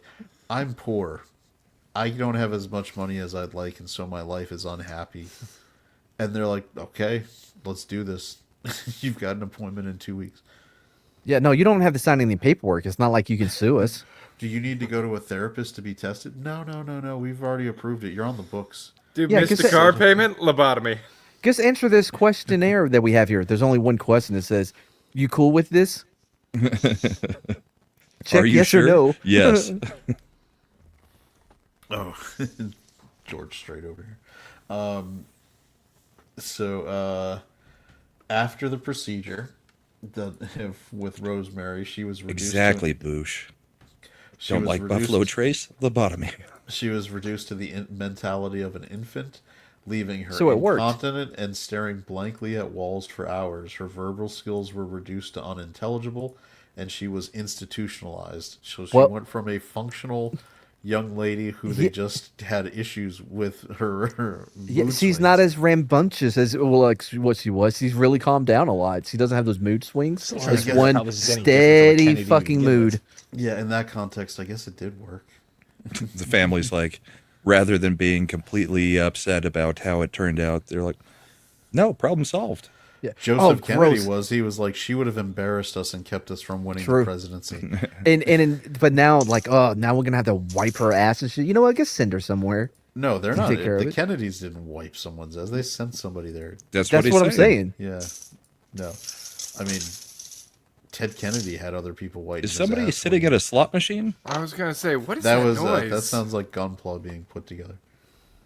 I'm poor. I don't have as much money as I'd like, and so my life is unhappy. And they're like, okay, let's do this. You've got an appointment in 2 weeks. Yeah, no, you don't have to sign any paperwork. It's not like you can sue us. Do you need to go to a therapist to be tested? No. We've already approved it. You're on the books. Dude, Yeah, missed 'cause a car payment, lobotomy. Just answer this questionnaire that we have here. There's only one question that says, "You cool with this?" Check Are you yes sure? or no. Yes. Oh, George straight over here. So after the procedure, with Rosemary, she was reduced. Exactly, Boosh. She Don't was like reduced- Buffalo Trace? Lobotomy. She was reduced to the mentality of an infant, leaving her So it worked. incontinent and staring blankly at walls for hours. Her verbal skills were reduced to unintelligible, and she was institutionalized. So she Well- went from a functional young lady who they just had issues with her Yeah, mood she's swings. not as rambunctious as like what she was. She's really calmed down a lot. She doesn't have those mood swings. I It's guess one how this is any different from what steady Kennedy fucking would give mood. us. Yeah, in that context, I guess it did work. The family's like, rather than being completely upset about how it turned out, they're like, no, problem solved. Yeah. Joseph Kennedy gross. he was like, she would have embarrassed us and kept us from winning True. the presidency. But now like, oh, now we're gonna have to wipe her ass and shit. You know what? I guess send her somewhere. No, they're To not. take care of The it. Kennedys didn't wipe someone's ass. They sent somebody there. That's That's he's what I'm saying. Yeah. No. I mean, Ted Kennedy had other people wiping Is his somebody ass sitting when- at a slot machine? I was gonna say, what is That that, was noise? that sounds like Gunpla being put together.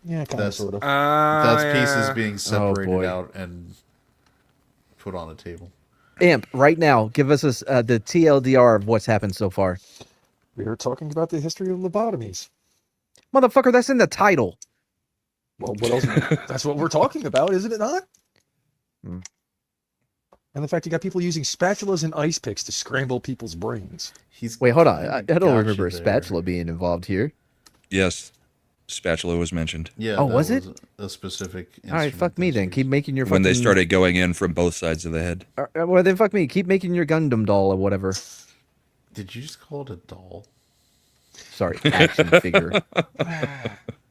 Yeah, kind of, That's- sort of. That's yeah. pieces being separated boy. out and put on a table. Amp, right now, give us the TLDR of what's happened so far. We were talking about the history of lobotomies. Motherfucker, that's in the title. Well, what else? That's what we're talking about, isn't it not? Hmm. And the fact you got people using spatulas and ice picks to scramble people's brains. Wait, hold on. I don't Gotcha remember a there. spatula being involved here. Yes. Spatula was mentioned. Yeah. Oh, that was it? a specific? All right, fuck instrument me that's then. used. Keep making your fucking... When they started going in from both sides of the head. Well, then fuck me. Keep making your Gundam doll or whatever. Did you just call it a doll? Sorry, action figure.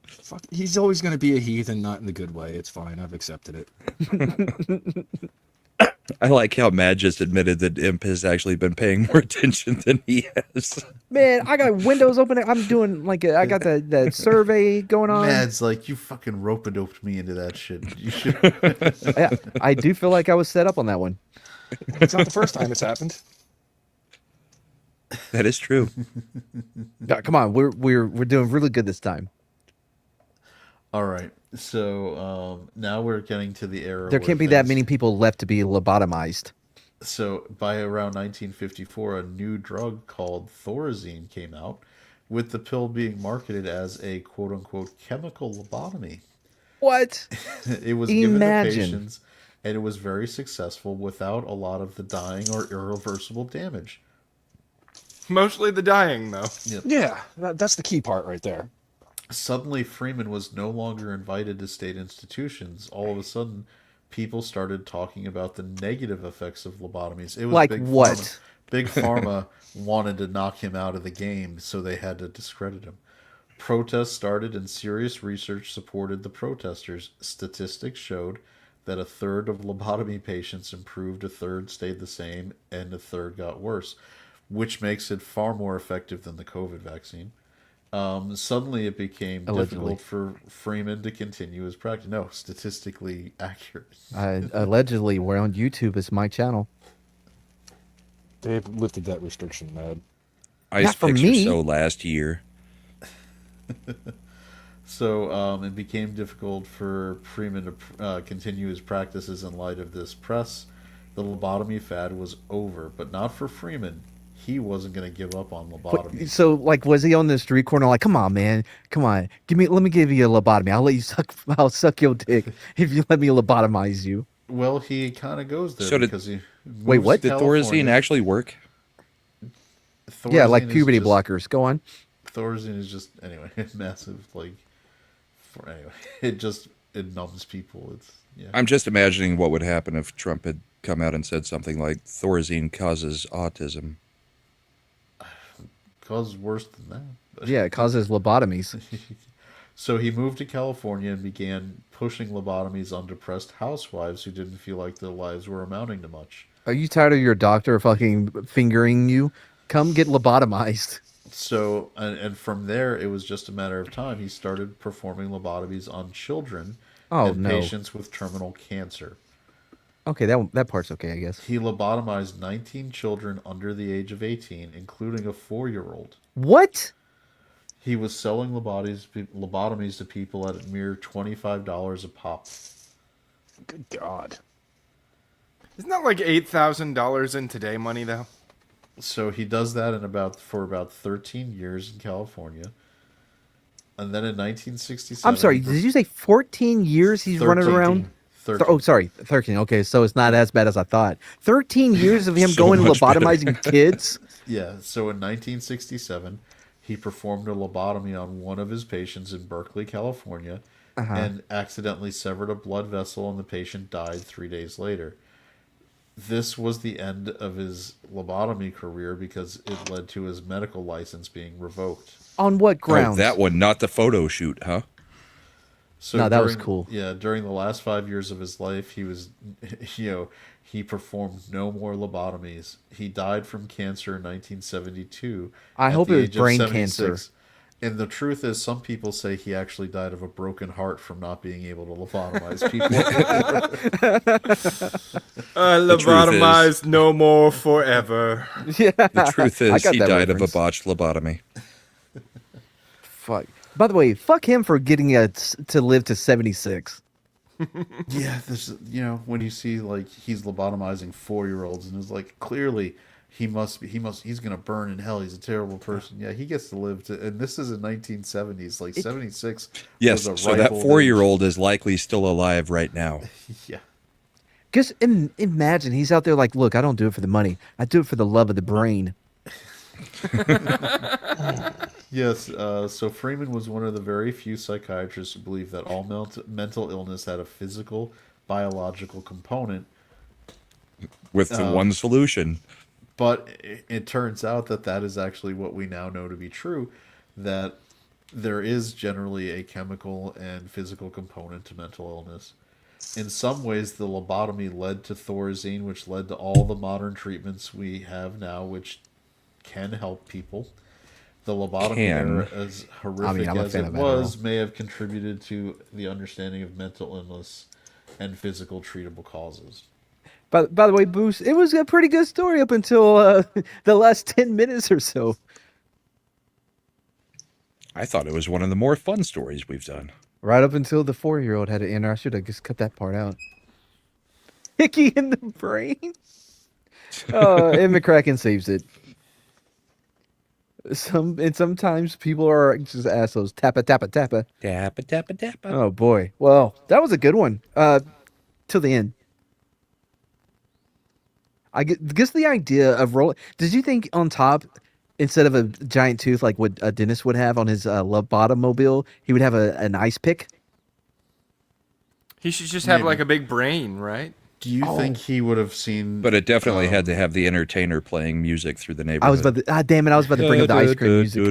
Fuck, he's always going to be a heathen, not in the good way. It's fine. I've accepted it. I like how Matt just admitted that Imp has actually been paying more attention than he has. Man, I got windows open. I'm doing I got that survey going on. Mad's like, you fucking rope-a-doped me into that shit. You should. I do feel like I was set up on that one. It's not the first time it's happened. That is true. Come on, we're doing really good this time. All right. So now we're getting to the era. There where can't be that things- many people left to be lobotomized. So by around 1954, a new drug called Thorazine came out, with the pill being marketed as a quote-unquote chemical lobotomy. What? It was given to Imagine. patients, and it was very successful without a lot of the dying or irreversible damage. Mostly the dying, though. Yeah, that's the key part right there. Suddenly, Freeman was no longer invited to state institutions. All of a sudden, people started talking about the negative effects of lobotomies. It was Like Big what? Pharma. Big Pharma wanted to knock him out of the game, so they had to discredit him. Protests started, and serious research supported the protesters. Statistics showed that a third of lobotomy patients improved, a third stayed the same, and a third got worse, which makes it far more effective than the COVID vaccine. Suddenly, it became Allegedly. difficult for Freeman to continue his practice. No, statistically accurate. Allegedly, we're on YouTube. It's my channel. They've lifted that restriction, Mad. Ice Not for Picks me. or so last year. So it became difficult for Freeman to continue his practices in light of this press. The lobotomy fad was over, but not for Freeman. He wasn't going to give up on lobotomy. So, like, was he on the street corner? Like, come on, man, come on, let me give you a lobotomy. I'll suck your dick if you let me lobotomize you. Well, he kind of goes there So did- because he Wait, moves what? to Did Thorazine California. actually work? Yeah, like Thorazine is puberty just- blockers. Go on. Thorazine is just anyway massive. It numbs people. It's yeah. I'm just imagining what would happen if Trump had come out and said something like Thorazine causes autism. Causes worse than that. But- Yeah, it causes lobotomies. So he moved to California and began pushing lobotomies on depressed housewives who didn't feel like their lives were amounting to much. Are you tired of your doctor fucking fingering you? Come get lobotomized. So, and from there, it was just a matter of time. He started performing lobotomies on children Oh, and no. patients with terminal cancer. Okay, that part's okay, I guess. He lobotomized 19 children under the age of 18, including a 4-year-old. What? He was selling lobotomies to people at a mere $25 a pop. Good God. Isn't that like $8,000 in today money, though? So he does that for about 13 years in California. And then in 1967... I'm sorry, did you say 14 years he's running 13. around? 13. Oh, sorry, 13. Okay, so it's not as bad as I thought. 13 years of him So going much better. lobotomizing kids? Yeah, so in 1967, he performed a lobotomy on one of his patients in Berkeley, California, and accidentally severed a blood vessel, and the patient died 3 days later. This was the end of his lobotomy career because it led to his medical license being revoked. On what Oh, grounds? that one, not the photo shoot, huh? So No, that was during- cool. Yeah, during the last 5 years of his life, he was, he performed no more lobotomies. He died from cancer in 1972. I at hope the it was age of brain 76. cancer. And the truth is, some people say he actually died of a broken heart from not being able to lobotomize people. truth Lobotomized no more forever. Yeah. The truth I is, got he that died of a reference. botched lobotomy. Fuck. By the way, fuck him for getting to live to 76. Yeah, this when you see like he's lobotomizing 4-year-olds and it's like clearly he's gonna burn in hell. He's a terrible person. Yeah, he gets to live to, and this is in 1970s. Like 76. Yes, was a so ripe that old 4-year-old is likely still alive right now. age. Yeah. Just imagine he's out there like, look, I don't do it for the money. I do it for the love of the brain. Yes. So Freeman was one of the very few psychiatrists who believed that all mental illness had a physical, biological component. With the one solution. But it turns out that is actually what we now know to be true, that there is generally a chemical and physical component to mental illness. in some ways, the lobotomy led to Thorazine, which led to all the modern treatments we have now, which can help people. The lobotomy era, as horrific I'm a as fan it of was, may have contributed to the understanding of mental illness and physical treatable causes. By the way, Boost, it was a pretty good story up until the last 10 minutes or so. I thought it was one of the more fun stories we've done. Right up until the 4-year-old had to enter. I should have just cut that part out. Hickey in the brain. And McCracken saves it. Sometimes people are just assholes. Tappa, tappa, tappa. Tappa, tappa, tappa. Oh boy. Well, that was a good one. Till the end. I guess the idea of rolling. Did you think on top, instead of a giant tooth like what a dentist would have on his lobotomobile, he would have an ice pick? He should just have like a big brain, right? Do you think he would have seen? But it definitely had to have the entertainer playing music through the neighborhood. I was about to, damn it, I was about to bring up the ice cream music. I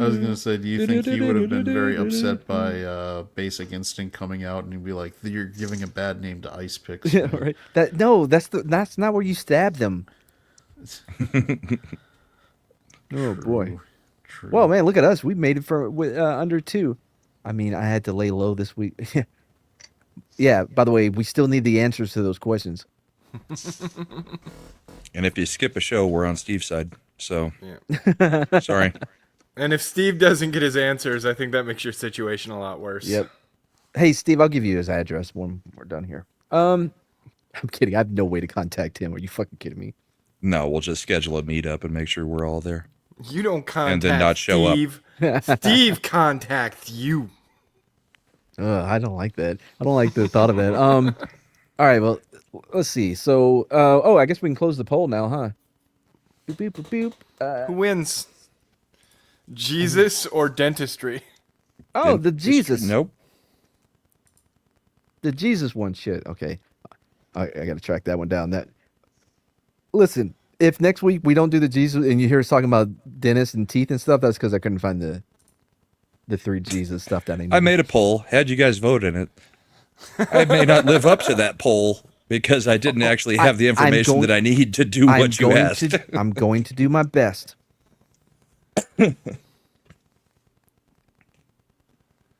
was gonna say, do you think he would have been very upset by Basic Instinct coming out and he'd be like, "You're giving a bad name to ice picks"? Yeah, right. That's not where you stab them. Oh boy. True. Well, man, look at us. We made it for under 2. I mean, I had to lay low this week. Yeah, by the way, we still need the answers to those questions. And if you skip a show, we're on Steve's side. So, Yeah. sorry. And if Steve doesn't get his answers, I think that makes your situation a lot worse. Yep. Hey, Steve, I'll give you his address when we're done here. I'm kidding. I have no way to contact him. Are you fucking kidding me? No, we'll just schedule a meetup and make sure we're all there. You don't contact And then not show Steve. Steve contacts you. I don't like that. I don't like the thought of that. All right, well, let's see. So, I guess we can close the poll now, huh? Boop, boop, boop, boop. Who wins? Jesus or dentistry? Oh, the Jesus. Nope. The Jesus one. Shit. Okay. I got to track that one down. Listen, if next week we don't do the Jesus and you hear us talking about dentists and teeth and stuff, that's because I couldn't find the 3 Jesus stuff that I needed. I made a poll. Had you guys vote in it? I may not live up to that poll because I didn't actually have the information that I need to do what you asked. I'm going to do my best.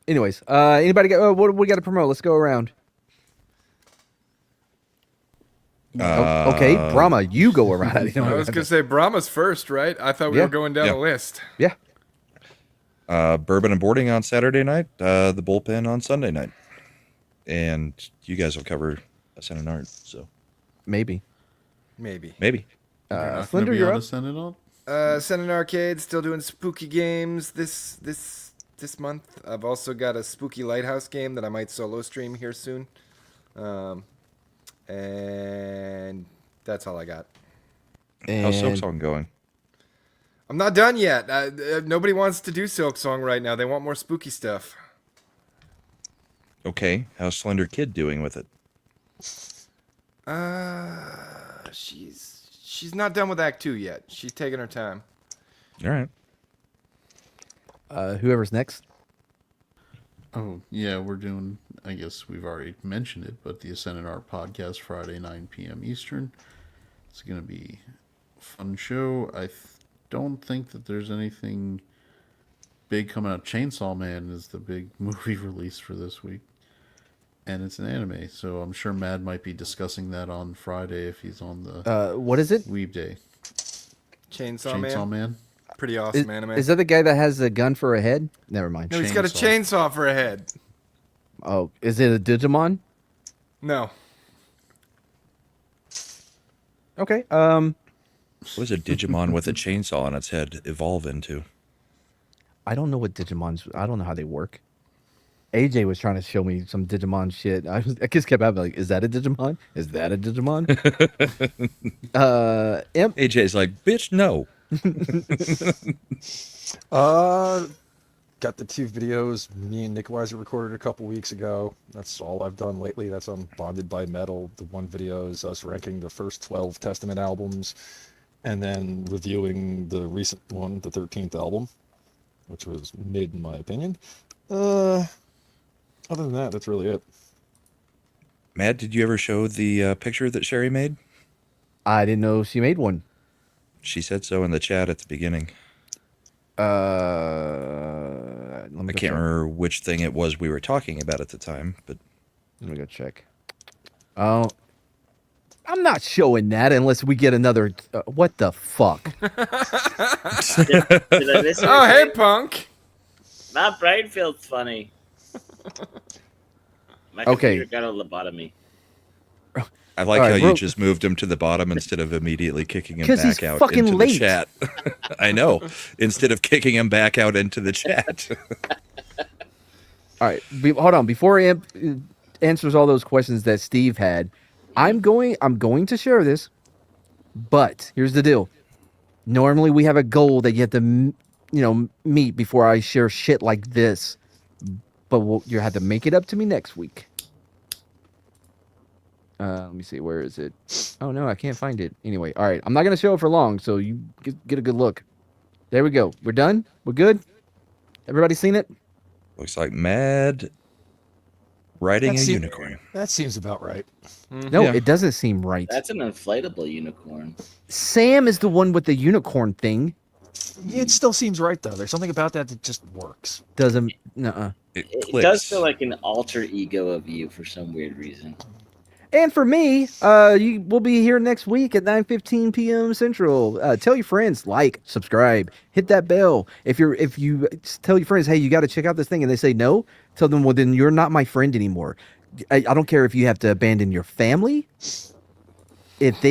Anyways, anybody got what we got to promote? Let's go around. Okay, Brahma, you go around. I was gonna say Brahma's first, right? I thought we were going down the list. Yeah. Bourbon and boarding on Saturday night. The bullpen on Sunday night, and you guys will cover Ascend and Art. So Maybe. Slender, you're up. Ascend and Arcade still doing spooky games this month. I've also got a spooky lighthouse game that I might solo stream here soon. And that's all I got. How's Silksong going? I'm not done yet. Nobody wants to do Silksong right now. They want more spooky stuff. Okay. How's Slender Kid doing with it? She's not done with Act 2 yet. She's taking her time. All right. Whoever's next. Oh, yeah, we're doing, I guess we've already mentioned it, but the Ascendant Art Podcast, Friday, 9 p.m. Eastern. It's going to be a fun show. I don't think that there's anything big coming out. Chainsaw Man is the big movie release for this week. And it's an anime, so I'm sure Mad might be discussing that on Friday if he's on the... what is it? Weeb Day. Chainsaw Man? Pretty Is, awesome anime. is that the guy that has a gun for a head? Never mind. No, he's got a chainsaw for a head. Oh, is it a Digimon? No. Okay. What does a Digimon with a chainsaw on its head evolve into? I don't know what Digimons. I don't know how they work. AJ was trying to show me some Digimon shit. I just kept having like, is that a Digimon? Is that a Digimon? Imp? AJ's like, bitch, no. Got the 2 videos me and Nicolizer recorded a couple weeks ago. That's all I've done lately. That's on Bonded by Metal. The one video is us ranking the first 12 Testament albums and then reviewing the recent one, the 13th album, which was mid in my opinion. Other than that, that's really it. Matt, did you ever show the picture that Sherry made? I didn't know she made one. She said so in the chat at the beginning. Let I me go can't check. remember which thing it was we were talking about at the time, but Let me go check. Oh, I'm not showing that unless we get another. What the fuck? Did I miss Oh, hey, anything? punk. My brain feels funny. My Okay. computer got a lobotomy. I like All right, how you we're- just moved him to the bottom instead of immediately kicking him 'Cause he's back out fucking into late. the chat. I know. Instead of kicking him back out into the chat. All right, hold on. Before Amp answers all those questions that Steve had, I'm going to share this, but here's the deal. Normally, we have a goal that you have to, meet before I share shit like this, but you have to make it up to me next week. Let me see. Where is it? Oh no, I can't find it. Anyway, all right. I'm not gonna show it for long, so you get a good look. There we go. We're done. We're good. Everybody seen it? Looks like Mad riding a unicorn. That seems about right. No, Yeah. it doesn't seem right. That's an inflatable unicorn. Sam is the one with the unicorn thing. It still seems right though. There's something about that that just works. Doesn't. Nuh-uh. It It clicks. does feel like an alter ego of you for some weird reason. And for me, we'll be here next week at 9:15 p.m. Central. Tell your friends, like, subscribe, hit that bell. If you tell your friends, hey, you got to check out this thing, and they say no, tell them, well, then you're not my friend anymore. I don't care if you have to abandon your family. If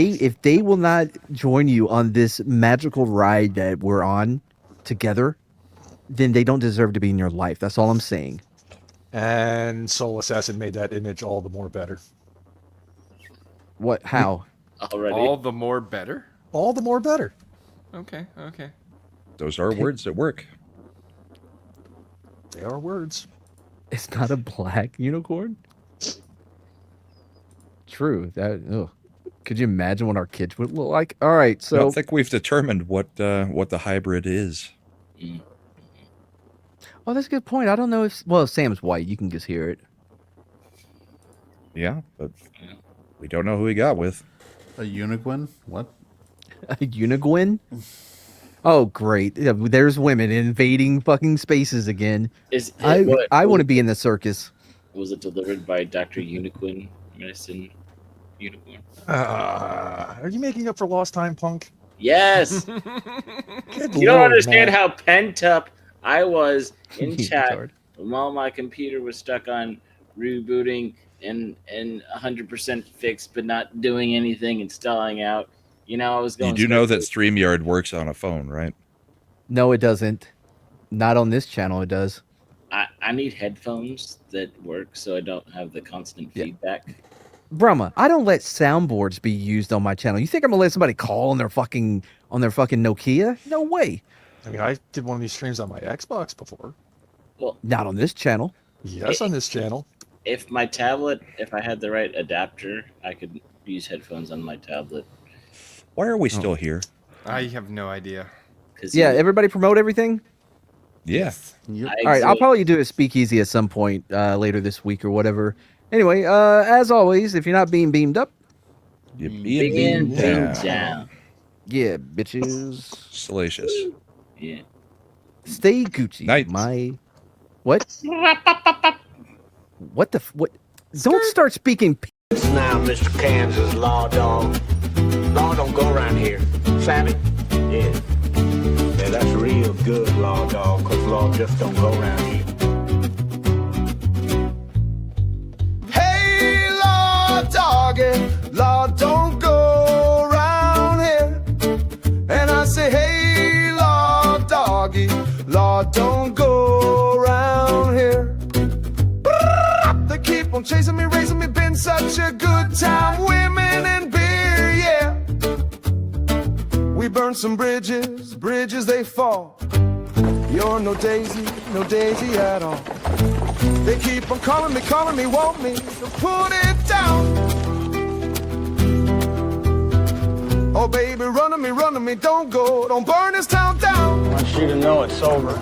they will not join you on this magical ride that we're on together, then they don't deserve to be in your life. That's all I'm saying. And Soul Assassin made that image all the more better. What? How? Already. All the more better. All the more better. Okay. Okay. Those are words that work. They are words. It's not a black unicorn? True. That. Ugh. Could you imagine what our kids would look like? All right, I so don't think we've determined what the hybrid is. oh, that's a good point. I don't know if Sam's white. You can just hear it. Yeah, but we don't know who he got with. A unicorn? What? A unicorn? Oh, great! Yeah, there's women invading fucking spaces again. I want to be in the circus. Was it delivered by Dr. Unicorn Medicine Unicorn? Are you making up for lost time, punk? Yes. Good You don't Lord, understand man. how pent up I was in You chat retard. while my computer was stuck on rebooting and 100% fixed, but not doing anything and stalling out. You know, I was going. You do know that StreamYard works on a phone, right? No, it doesn't. Not on this channel. It does. I need headphones that work so I don't have the constant feedback. Brahma, I don't let soundboards be used on my channel. You think I'm gonna let somebody call on their fucking Nokia? No way. I mean, I did one of these streams on my Xbox before. Well, Not on this channel. Yes, on this channel. if my tablet, if I had the right adapter, I could use headphones on my tablet. Why are we still here? I have no idea. Yeah, everybody promote everything. Yeah. All right, I'll probably do a speakeasy at some point later this week or whatever. Anyway, as always, if you're not being beamed up, You're being beamed beamed down. down. yeah, bitches, Salacious. Yeah. stay Gucci. Night. My what? What the what? Don't start speaking. Now, Mr. Kansas Law Dog. Law don't go around here. Savvy? Yeah. Yeah, that's real good, Law Dog, because law just don't go around here. Hey, Lord doggy, Lord don't go around here. And I say, hey, Lord doggy, Lord don't go around here. They keep on chasing me, raising me, been such a good time. Women and beer, yeah. We burn some bridges, bridges they fall. You're no daisy at all. They keep on calling me, want me to put it down. Oh baby, run to me, don't go, don't burn this town down. I want you to know it's over.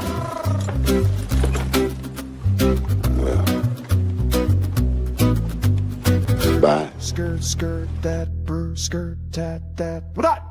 Goodbye. Skirt, skirt, that, brr, skirt, tat, that. What?